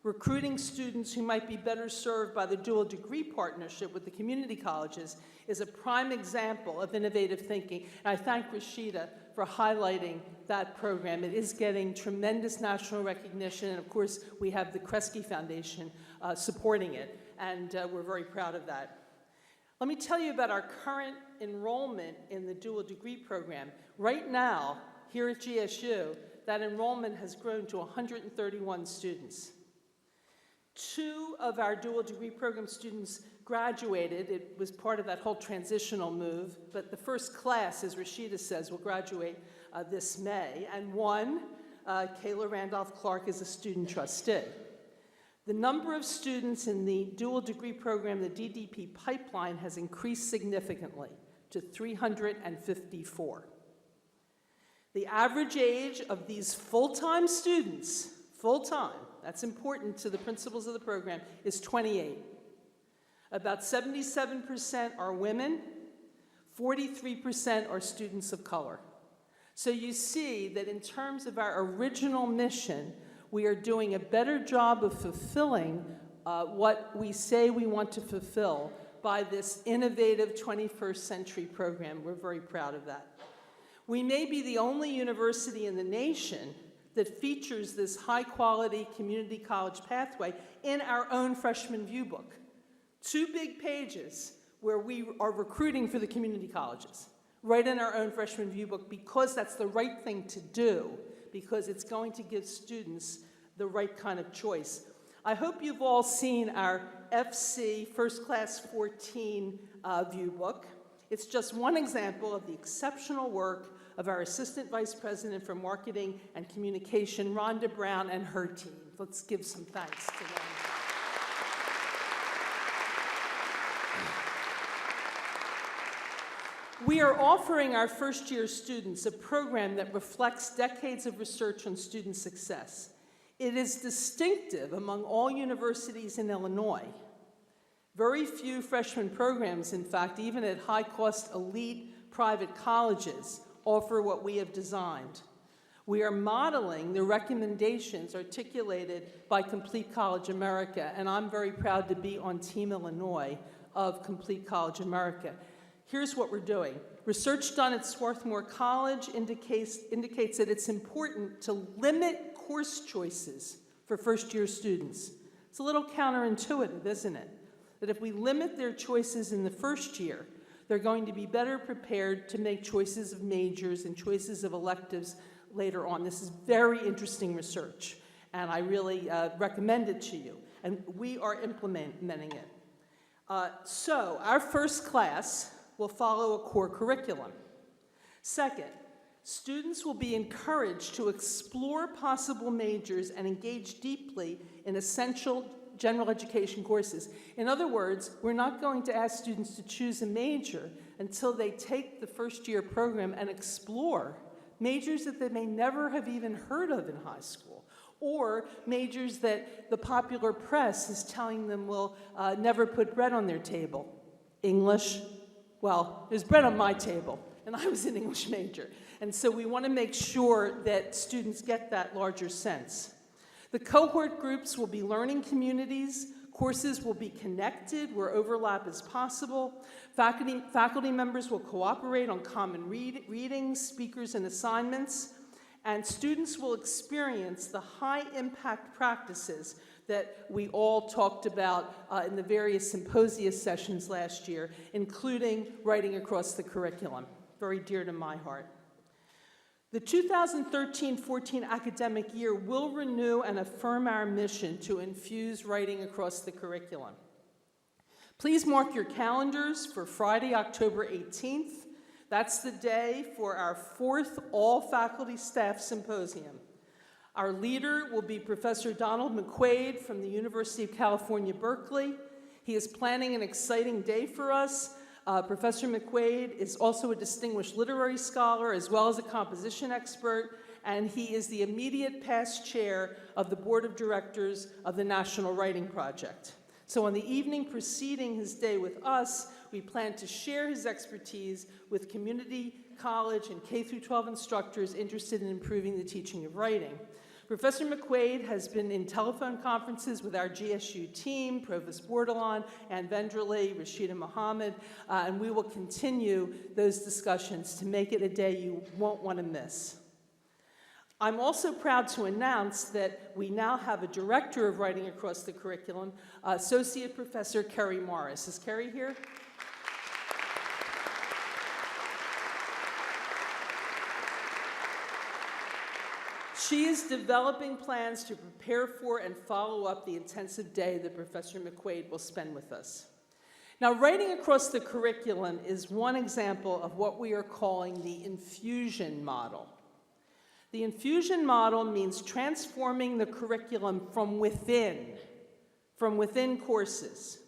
recruiting students who might be better served by the dual degree partnership with the community colleges is a prime example of innovative thinking. And I thank Rashidah for highlighting that program. It is getting tremendous national recognition, and of course, we have the Kresge Foundation supporting it, and we're very proud of that. Let me tell you about our current enrollment in the dual degree program. Right now, here at GSU, that enrollment has grown to 131 students. 2 of our dual degree program students graduated. It was part of that whole transitional move, but the first class, as Rashidah says, will graduate this May, and 1, Kayla Randolph-Clark, is a student trustee. The number of students in the dual degree program, the DDP pipeline, has increased significantly to 354. The average age of these full-time students, full-time, that's important to the principles of the program, is 28. About 77% are women, 43% are students of color. So you see that in terms of our original mission, we are doing a better job of fulfilling what we say we want to fulfill by this innovative 21st century program. We're very proud of that. We may be the only university in the nation that features this high-quality community college pathway in our own freshman view book. 2 big pages where we are recruiting for the community colleges, right in our own freshman view book, because that's the right thing to do, because it's going to give students the right kind of choice. I hope you've all seen our FC First Class 14 view book. It's just one example of the exceptional work of our Assistant Vice President for Marketing and Communication, Rhonda Brown, and her team. Let's give some thanks to them. We are offering our first-year students a program that reflects decades of research on student success. It is distinctive among all universities in Illinois. Very few freshman programs, in fact, even at high-cost elite private colleges, offer what we have designed. We are modeling the recommendations articulated by Complete College America, and I'm very proud to be on Team Illinois of Complete College America. Here's what we're doing. Research done at Swarthmore College indicates that it's important to limit course choices for first-year students. It's a little counterintuitive, isn't it? That if we limit their choices in the first year, they're going to be better prepared to make choices of majors and choices of electives later on. This is very interesting research, and I really recommend it to you. And we are implementing it. So our first class will follow a core curriculum. Second, students will be encouraged to explore possible majors and engage deeply in essential general education courses. In other words, we're not going to ask students to choose a major until they take the first-year program and explore majors that they may never have even heard of in high school, or majors that the popular press is telling them will never put bread on their table. English, well, there's bread on my table, and I was an English major. And so we want to make sure that students get that larger sense. The cohort groups will be learning communities. Courses will be connected where overlap is possible. Faculty members will cooperate on common readings, speakers, and assignments. And students will experience the high-impact practices that we all talked about in the various symposia sessions last year, including writing across the curriculum, very dear to my heart. The 2013-14 academic year will renew and affirm our mission to infuse writing across the curriculum. Please mark your calendars for Friday, October 18th. That's the day for our 4th all-faculty staff symposium. Our leader will be Professor Donald McQuaid from the University of California, Berkeley. He is planning an exciting day for us. Professor McQuaid is also a distinguished literary scholar as well as a composition expert, and he is the immediate past chair of the Board of Directors of the National Writing Project. So on the evening preceding his day with us, we plan to share his expertise with community college and K-12 instructors interested in improving the teaching of writing. Professor McQuaid has been in telephone conferences with our GSU team, Provost Bordelon, Ann Vendraley, Rashidah Muhammad, and we will continue those discussions to make it a day you won't want to miss. I'm also proud to announce that we now have a director of writing across the curriculum, Associate Professor Kerry Morris. Is Kerry here? She is developing plans to prepare for and follow up the intensive day that Professor McQuaid will spend with us. Now, writing across the curriculum is one example of what we are calling the infusion model. The infusion model means transforming the curriculum from within courses.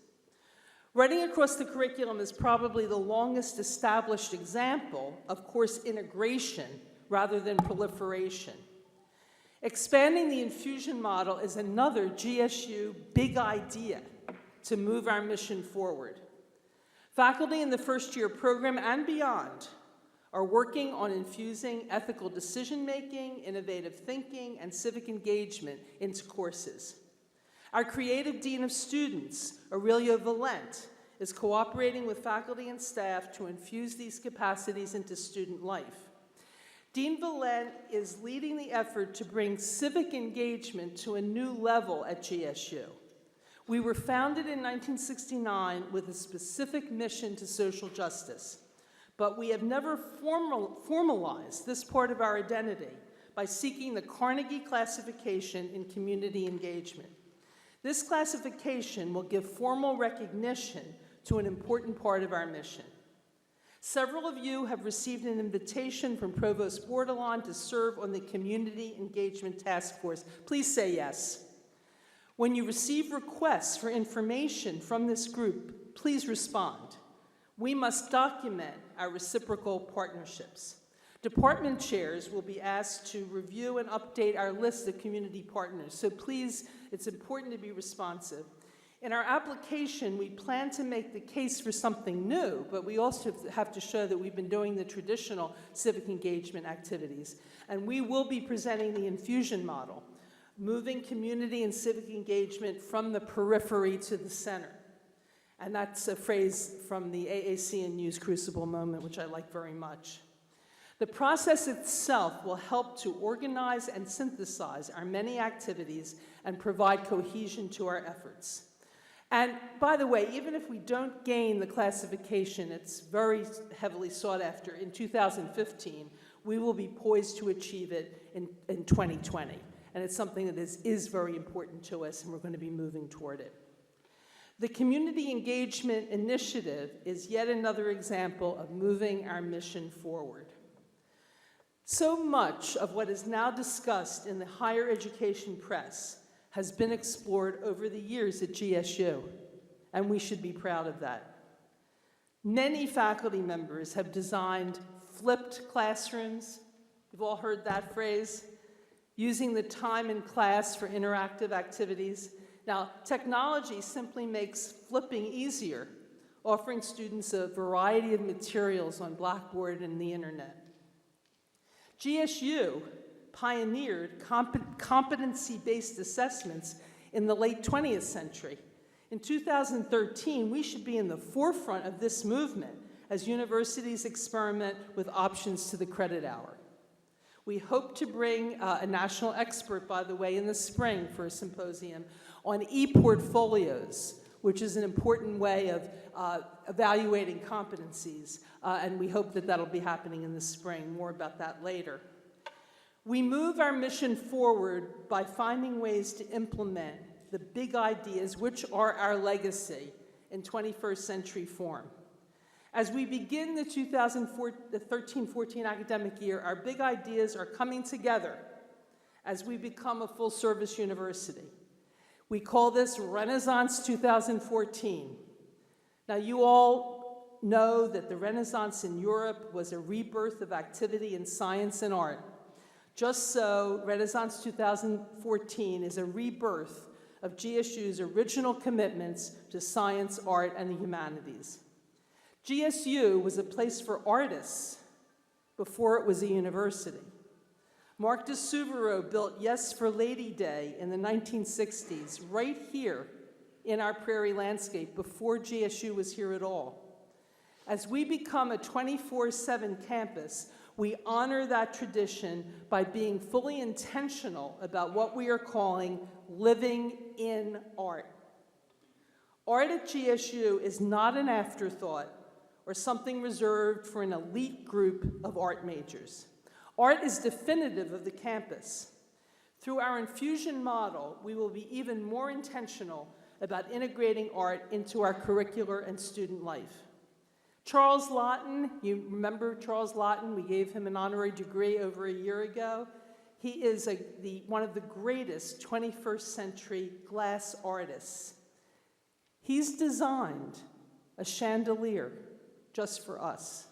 Writing across the curriculum is probably the longest established example of course integration rather than proliferation. Expanding the infusion model is another GSU big idea to move our mission forward. Faculty in the first-year program and beyond are working on infusing ethical decision-making, innovative thinking, and civic engagement into courses. Our creative dean of students, Aurelio Valent, is cooperating with faculty and staff to infuse these capacities into student life. Dean Valent is leading the effort to bring civic engagement to a new level at GSU. We were founded in 1969 with a specific mission to social justice, but we have never formalized this part of our identity by seeking the Carnegie classification in community engagement. This classification will give formal recognition to an important part of our mission. Several of you have received an invitation from Provost Bordelon to serve on the Community Engagement Task Force. Please say yes. When you receive requests for information from this group, please respond. We must document our reciprocal partnerships. Department chairs will be asked to review and update our list of community partners, so please, it's important to be responsive. In our application, we plan to make the case for something new, but we also have to show that we've been doing the traditional civic engagement activities. And we will be presenting the infusion model, moving community and civic engagement from the periphery to the center. And that's a phrase from the AAC and News Crucible moment, which I like very much. The process itself will help to organize and synthesize our many activities and provide cohesion to our efforts. And by the way, even if we don't gain the classification, it's very heavily sought after, in 2015, we will be poised to achieve it in 2020. And it's something that is very important to us, and we're going to be moving toward it. The Community Engagement Initiative is yet another example of moving our mission forward. So much of what is now discussed in the higher education press has been explored over the years at GSU, and we should be proud of that. Many faculty members have designed flipped classrooms. You've all heard that phrase, using the time in class for interactive activities. Now, technology simply makes flipping easier, offering students a variety of materials on Blackboard and the internet. GSU pioneered competency-based assessments in the late 20th century. In 2013, we should be in the forefront of this movement as universities experiment with options to the credit hour. We hope to bring a national expert, by the way, in the spring for a symposium on e-portfolios, which is an important way of evaluating competencies, and we hope that that'll be happening in the spring. More about that later. We move our mission forward by finding ways to implement the big ideas, which are our legacy, in 21st century form. As we begin the 2013-14 academic year, our big ideas are coming together as we become a full-service university. We call this Renaissance 2014. Now, you all know that the Renaissance in Europe was a rebirth of activity in science and art. Just so, Renaissance 2014 is a rebirth of GSU's original commitments to science, art, and the humanities. GSU was a place for artists before it was a university. Marc de Souveraud built Yes for Lady Day in the 1960s, right here in our prairie landscape, before GSU was here at all. As we become a 24/7 campus, we honor that tradition by being fully intentional about what we are calling living in art. Art at GSU is not an afterthought or something reserved for an elite group of art majors. Art is definitive of the campus. Through our infusion model, we will be even more intentional about integrating art into our curricular and student life. Charles Lawton, you remember Charles Lawton? We gave him an honorary degree over a year ago. He is one of the greatest 21st century glass artists. He's designed a chandelier just for us.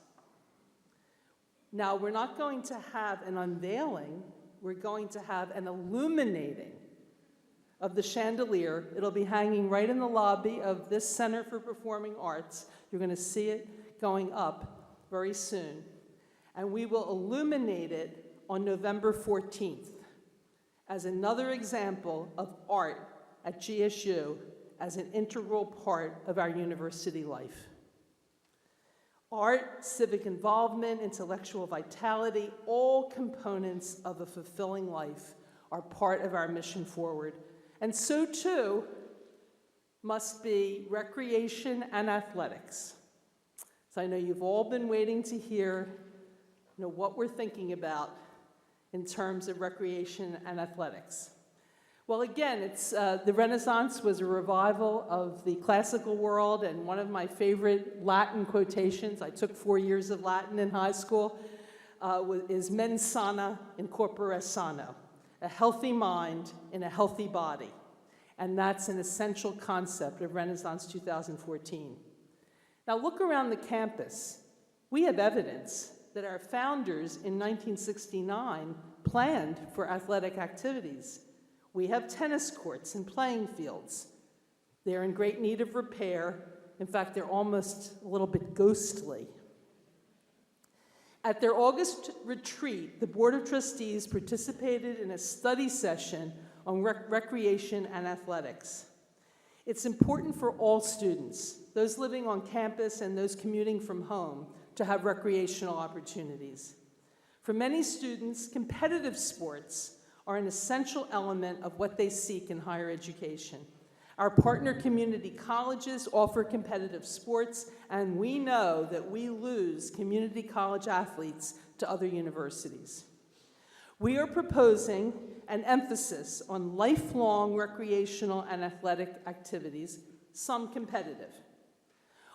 Now, we're not going to have an unveiling, we're going to have an illuminating of the chandelier. It'll be hanging right in the lobby of this Center for Performing Arts. You're going to see it going up very soon. And we will illuminate it on November 14th as another example of art at GSU as an integral part of our university life. Art, civic involvement, intellectual vitality, all components of a fulfilling life are part of our mission forward. And so too must be recreation and athletics. So I know you've all been waiting to hear what we're thinking about in terms of recreation and athletics. Well, again, the Renaissance was a revival of the classical world, and one of my favorite Latin quotations, I took 4 years of Latin in high school, is mens sana in corpore sano, a healthy mind in a healthy body. And that's an essential concept of Renaissance 2014. Now look around the campus. We have evidence that our founders in 1969 planned for athletic activities. We have tennis courts and playing fields. They're in great need of repair. In fact, they're almost a little bit ghostly. At their August retreat, the Board of Trustees participated in a study session on recreation and athletics. It's important for all students, those living on campus and those commuting from home, to have recreational opportunities. For many students, competitive sports are an essential element of what they seek in higher education. Our partner community colleges offer competitive sports, and we know that we lose community college athletes to other universities. We are proposing an emphasis on lifelong recreational and athletic activities, some competitive.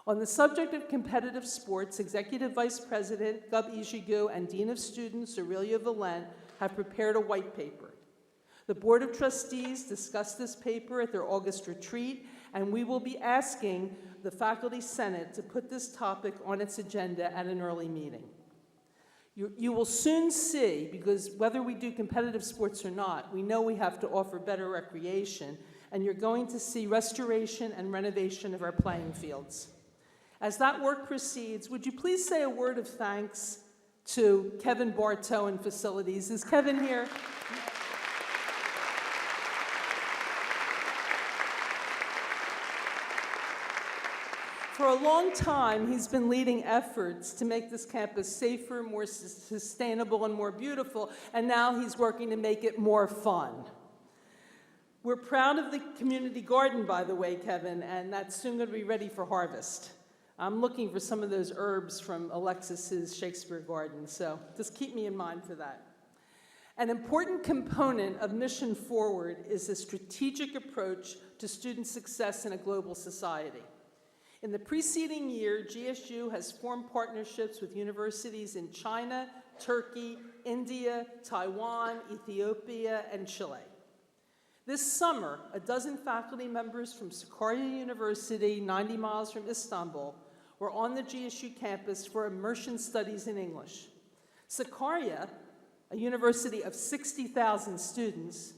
On the subject of competitive sports, Executive Vice President Gub Ijigu and Dean of Students Aurelia Valent have prepared a white paper. The Board of Trustees discussed this paper at their August retreat, and we will be asking the Faculty Senate to put this topic on its agenda at an early meeting. You will soon see, because whether we do competitive sports or not, we know we have to offer better recreation, and you're going to see restoration and renovation of our playing fields. As that work proceeds, would you please say a word of thanks to Kevin Bartow in Facilities? Is Kevin here? For a long time, he's been leading efforts to make this campus safer, more sustainable, and more beautiful, and now he's working to make it more fun. We're proud of the community garden, by the way, Kevin, and that's soon going to be ready for harvest. I'm looking for some of those herbs from Alexis's Shakespeare Garden, so just keep me in mind for that. An important component of Mission Forward is a strategic approach to student success in a global society. In the preceding year, GSU has formed partnerships with universities in China, Turkey, India, Taiwan, Ethiopia, and Chile. This summer, a dozen faculty members from Sakarya University, 90 miles from Istanbul, were on the GSU campus for immersion studies in English. Sakarya, a university of 60,000 students,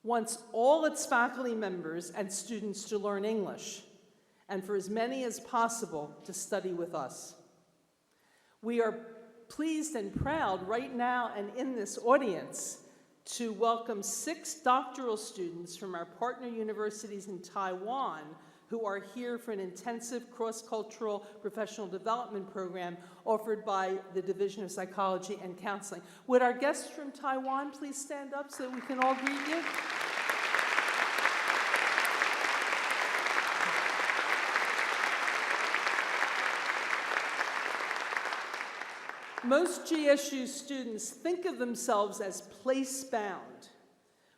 wants all its faculty members and students to learn English, and for as many as possible to study with us. We are pleased and proud right now and in this audience to welcome 6 doctoral students from our partner universities in Taiwan who are here for an intensive cross-cultural professional development program offered by the Division of Psychology and Counseling. Would our guests from Taiwan please stand up so that we can all greet you? Most GSU students think of themselves as place-bound.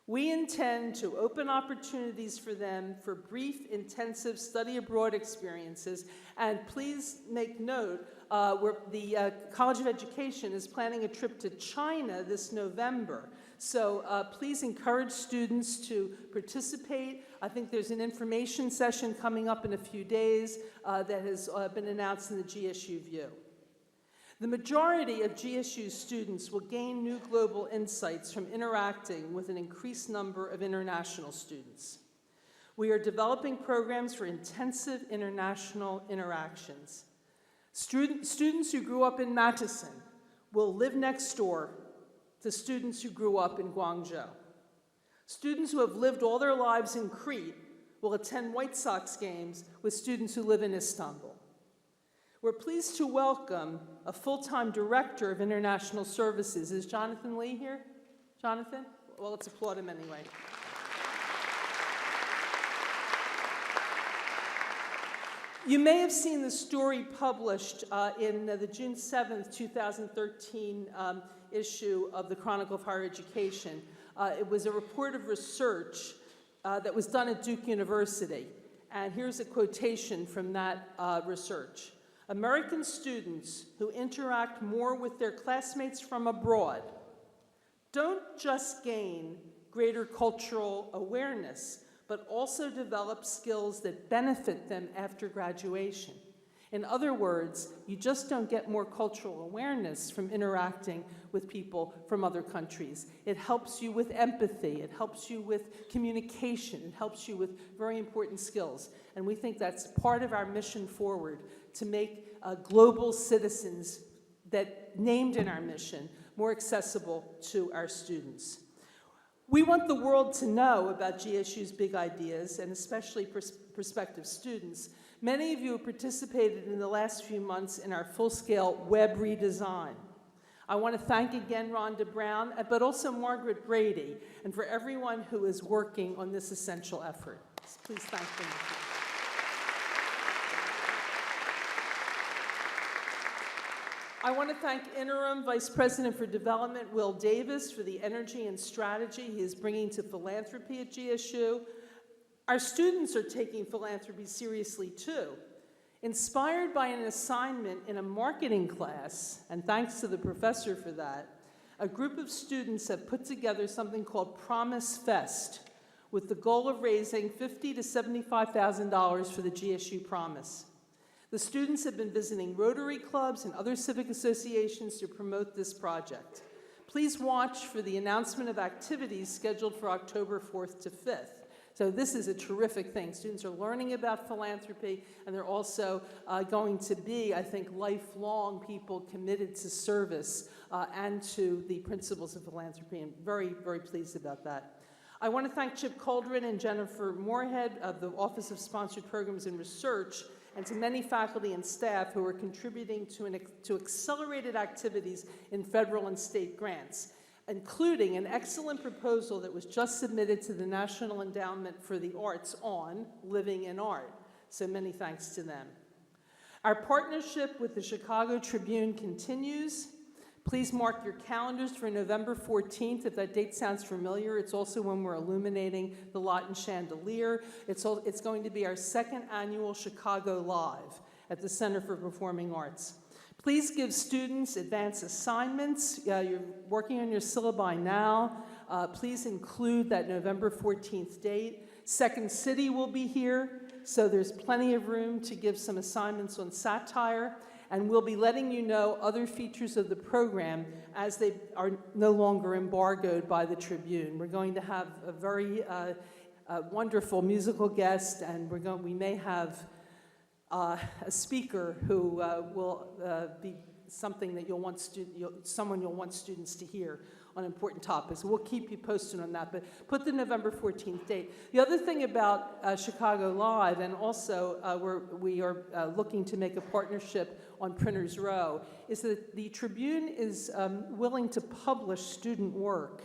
We intend to open opportunities for them for brief, intensive study abroad experiences, and please make note, the College of Education is planning a trip to China this November. So please encourage students to participate. I think there's an information session coming up in a few days that has been announced in the GSU View. The majority of GSU students will gain new global insights from interacting with an increased number of international students. We are developing programs for intensive international interactions. Students who grew up in Matteson will live next door to students who grew up in Guangzhou. Students who have lived all their lives in Crete will attend White Sox games with students who live in Istanbul. We're pleased to welcome a full-time director of international services. Is Jonathan Lee here? Jonathan? Well, let's applaud him anyway. You may have seen the story published in the June 7th, 2013 issue of the Chronicle of Higher Education. It was a report of research that was done at Duke University. And here's a quotation from that research. American students who interact more with their classmates from abroad don't just gain greater cultural awareness, but also develop skills that benefit them after graduation. In other words, you just don't get more cultural awareness from interacting with people from other countries. It helps you with empathy, it helps you with communication, it helps you with very important skills. And we think that's part of our mission forward, to make global citizens that named in our mission more accessible to our students. We want the world to know about GSU's big ideas, and especially prospective students. Many of you have participated in the last few months in our full-scale web redesign. I want to thank again Rhonda Brown, but also Margaret Brady, and for everyone who is working on this essential effort. Please thank them. I want to thank Interim Vice President for Development, Will Davis, for the energy and strategy he is bringing to philanthropy at GSU. Our students are taking philanthropy seriously too. Inspired by an assignment in a marketing class, and thanks to the professor for that, a group of students have put together something called Promise Fest, with the goal of raising $50,000 to $75,000 for the GSU Promise. The students have been visiting Rotary clubs and other civic associations to promote this project. Please watch for the announcement of activities scheduled for October 4th to 5th. So this is a terrific thing. Students are learning about philanthropy, and they're also going to be, I think, lifelong people committed to service and to the principles of philanthropy, and very, very pleased about that. I want to thank Chip Coldren and Jennifer Moorhead of the Office of Sponsored Programs and Research, and to many faculty and staff who are contributing to accelerated activities in federal and state grants, including an excellent proposal that was just submitted to the National Endowment for the Arts on Living in Art. So many thanks to them. Our partnership with the Chicago Tribune continues. Please mark your calendars for November 14th, if that date sounds familiar. It's also when we're illuminating the Lawton Chandelier. It's going to be our second annual Chicago Live at the Center for Performing Arts. Please give students advanced assignments. You're working on your syllabi now. Please include that November 14th date. Second City will be here, so there's plenty of room to give some assignments on satire. And we'll be letting you know other features of the program as they are no longer embargoed by the Tribune. We're going to have a very wonderful musical guest, and we may have a speaker who will be something that someone you'll want students to hear on important topics. We'll keep you posted on that, but put the November 14th date. The other thing about Chicago Live, and also we are looking to make a partnership on Printers Row, is that the Tribune is willing to publish student work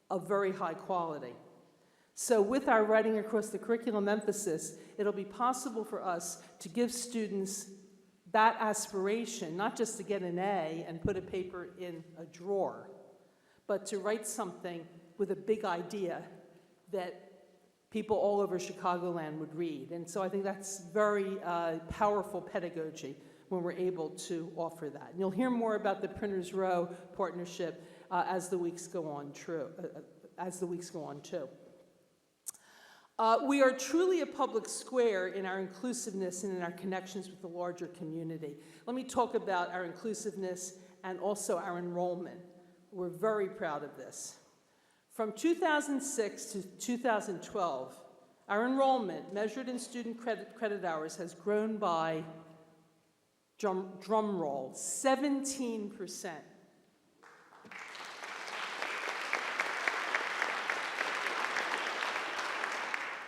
of very high quality. So with our writing across the curriculum emphasis, it'll be possible for us to give students that aspiration, not just to get an A and put a paper in a drawer, but to write something with a big idea that people all over Chicagoland would read. And so I think that's very powerful pedagogy when we're able to offer that. And you'll hear more about the Printers Row partnership as the weeks go on too. We are truly a public square in our inclusiveness and in our connections with the larger community. Let me talk about our inclusiveness and also our enrollment. We're very proud of this. From 2006 to 2012, our enrollment, measured in student credit hours, has grown by, drum roll, 17%.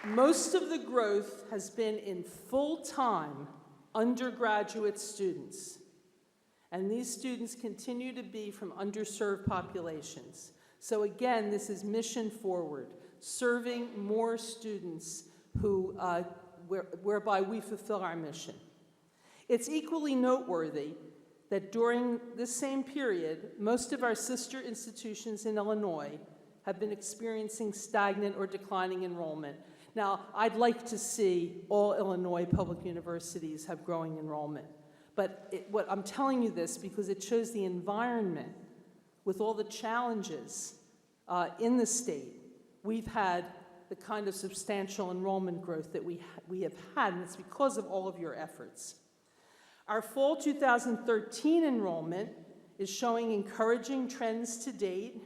Most of the growth has been in full-time undergraduate students, and these students continue to be from underserved populations. So again, this is mission forward, serving more students who, whereby we fulfill our mission. It's equally noteworthy that during this same period, most of our sister institutions in Illinois have been experiencing stagnant or declining enrollment. Now, I'd like to see all Illinois public universities have growing enrollment. But I'm telling you this because it shows the environment with all the challenges in the state. We've had the kind of substantial enrollment growth that we have had, and it's because of all of your efforts. Our fall 2013 enrollment is showing encouraging trends to date.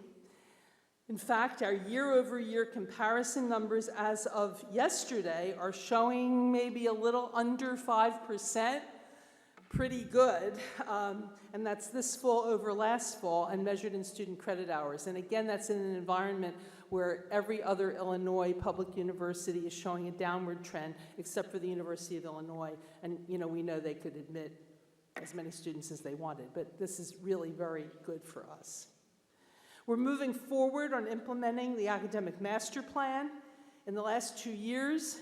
In fact, our year-over-year comparison numbers as of yesterday are showing maybe a little under 5%. Pretty good, and that's this fall over last fall and measured in student credit hours. And again, that's in an environment where every other Illinois public university is showing a downward trend, except for the University of Illinois. And we know they could admit as many students as they wanted, but this is really very good for us. We're moving forward on implementing the academic master plan. In the last 2 years,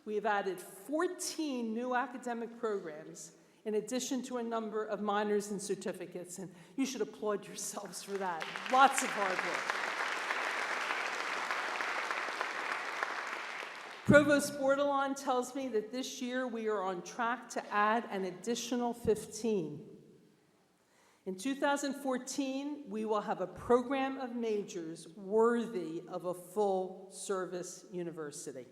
we have added 14 new academic programs in addition to a number of minors and certificates, and you should applaud yourselves for that. Lots of hard work. Provost Bordelon tells me that this year we are on track to add an additional 15. In 2014, we will have a program of majors worthy of a full-service university.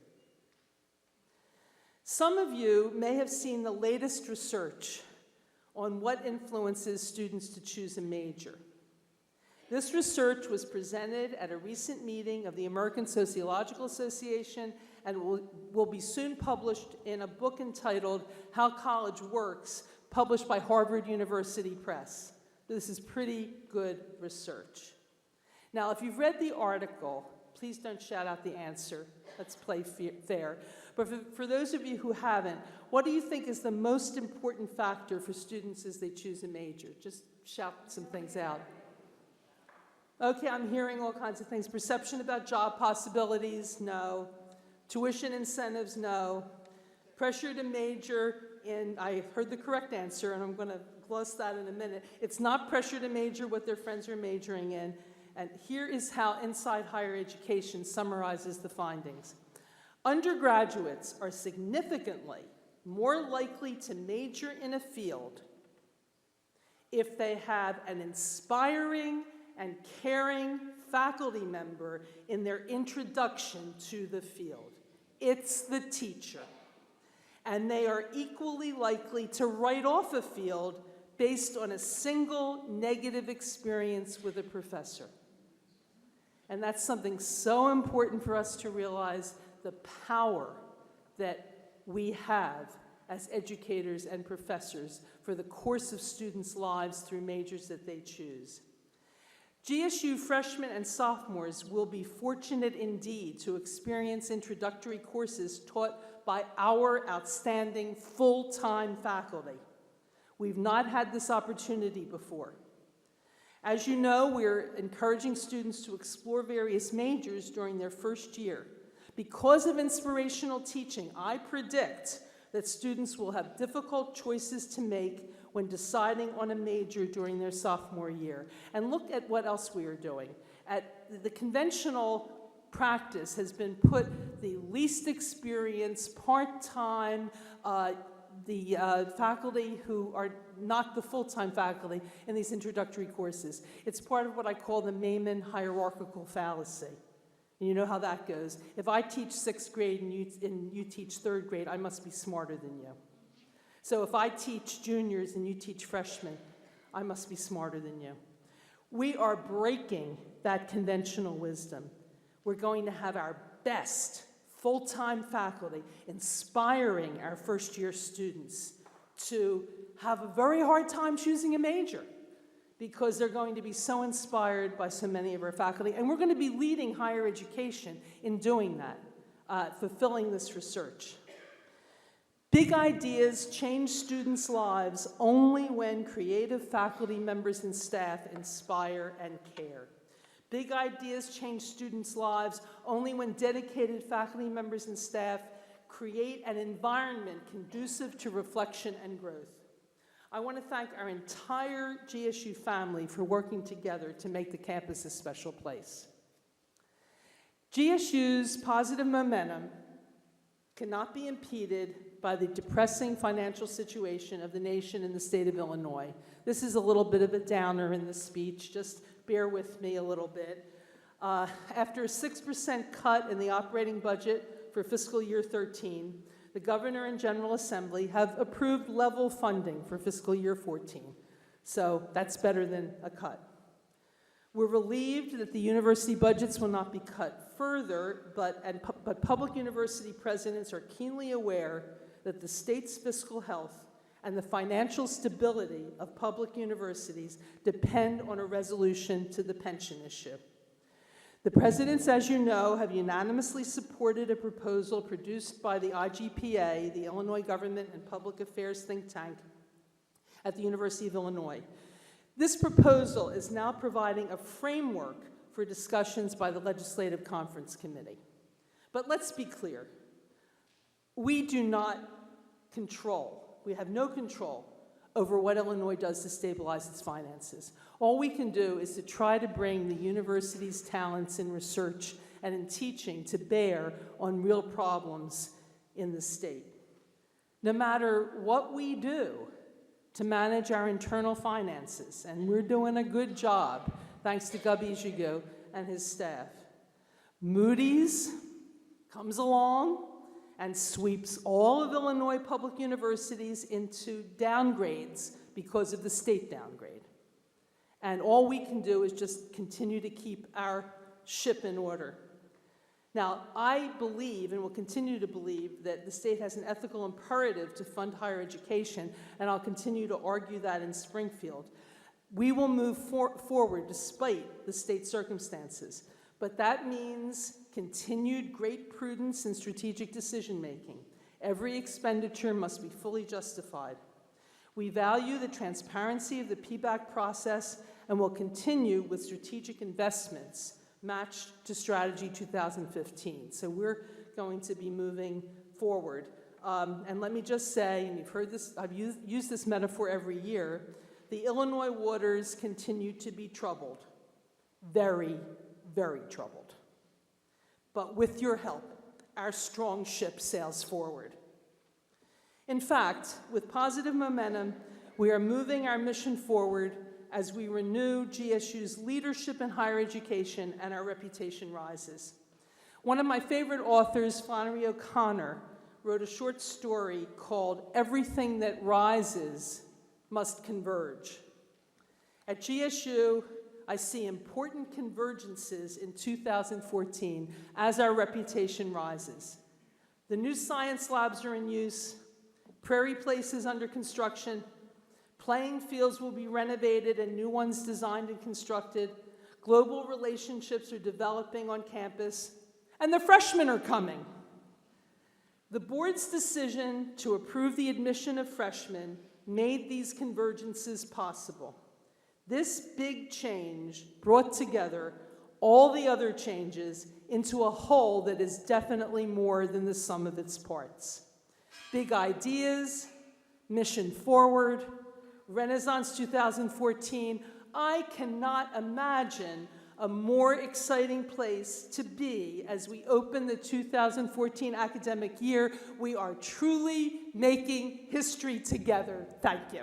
Some of you may have seen the latest research on what influences students to choose a major. This research was presented at a recent meeting of the American Sociological Association and will be soon published in a book entitled How College Works, published by Harvard University Press. This is pretty good research. Now, if you've read the article, please don't shout out the answer. Let's play fair. But for those of you who haven't, what do you think is the most important factor for students as they choose a major? Just shout some things out. Okay, I'm hearing all kinds of things. Perception about job possibilities, no. Tuition incentives, no. Pressure to major in, I heard the correct answer, and I'm going to gloss that in a minute. It's not pressure to major what their friends are majoring in. And here is how Inside Higher Education summarizes the findings. Undergraduates are significantly more likely to major in a field if they have an inspiring and caring faculty member in their introduction to the field. It's the teacher. And they are equally likely to write off a field based on a single negative experience with a professor. And that's something so important for us to realize, the power that we have as educators and professors for the course of students' lives through majors that they choose. GSU freshmen and sophomores will be fortunate indeed to experience introductory courses taught by our outstanding full-time faculty. We've not had this opportunity before. As you know, we're encouraging students to explore various majors during their first year. Because of inspirational teaching, I predict that students will have difficult choices to make when deciding on a major during their sophomore year. And look at what else we are doing. At the conventional practice has been put the least experienced, part-time, the faculty who are not the full-time faculty in these introductory courses. It's part of what I call the Maimon hierarchical fallacy. And you know how that goes. If I teach 6th grade and you teach 3rd grade, I must be smarter than you. So if I teach juniors and you teach freshmen, I must be smarter than you. We are breaking that conventional wisdom. We're going to have our best full-time faculty inspiring our first-year students to have a very hard time choosing a major because they're going to be so inspired by so many of our faculty. And we're going to be leading higher education in doing that, fulfilling this research. Big ideas change students' lives only when creative faculty members and staff inspire and care. Big ideas change students' lives only when dedicated faculty members and staff create an environment conducive to reflection and growth. I want to thank our entire GSU family for working together to make the campus a special place. GSU's positive momentum cannot be impeded by the depressing financial situation of the nation and the state of Illinois. This is a little bit of a downer in the speech, just bear with me a little bit. After a 6% cut in the operating budget for fiscal year 13, the Governor and General Assembly have approved level funding for fiscal year 14. So that's better than a cut. We're relieved that the university budgets will not be cut further, but public university presidents are keenly aware that the state's fiscal health and the financial stability of public universities depend on a resolution to the pension issue. The presidents, as you know, have unanimously supported a proposal produced by the IGPA, the Illinois Government and Public Affairs think tank at the University of Illinois. This proposal is now providing a framework for discussions by the Legislative Conference Committee. But let's be clear. We do not control, we have no control over what Illinois does to stabilize its finances. All we can do is to try to bring the university's talents in research and in teaching to bear on real problems in the state. No matter what we do to manage our internal finances, and we're doing a good job, thanks to Gubby Jigu and his staff, Moody's comes along and sweeps all of Illinois public universities into downgrades because of the state downgrade. And all we can do is just continue to keep our ship in order. Now, I believe and will continue to believe that the state has an ethical imperative to fund higher education, and I'll continue to argue that in Springfield. We will move forward despite the state circumstances, but that means continued great prudence in strategic decision-making. Every expenditure must be fully justified. We value the transparency of the PBAC process and will continue with strategic investments matched to Strategy 2015. So we're going to be moving forward. And let me just say, and you've heard this, I've used this metaphor every year, the Illinois waters continue to be troubled. Very, very troubled. But with your help, our strong ship sails forward. In fact, with positive momentum, we are moving our mission forward as we renew GSU's leadership in higher education and our reputation rises. One of my favorite authors, Flannery O'Connor, wrote a short story called "Everything That Rises Must Converge." At GSU, I see important convergences in 2014 as our reputation rises. The new science labs are in use, Prairie Place is under construction, playing fields will be renovated and new ones designed and constructed, global relationships are developing on campus, and the freshmen are coming. The board's decision to approve the admission of freshmen made these convergences possible. This big change brought together all the other changes into a whole that is definitely more than the sum of its parts. Big ideas, mission forward, Renaissance 2014, I cannot imagine a more exciting place to be as we open the 2014 academic year. We are truly making history together. Thank you.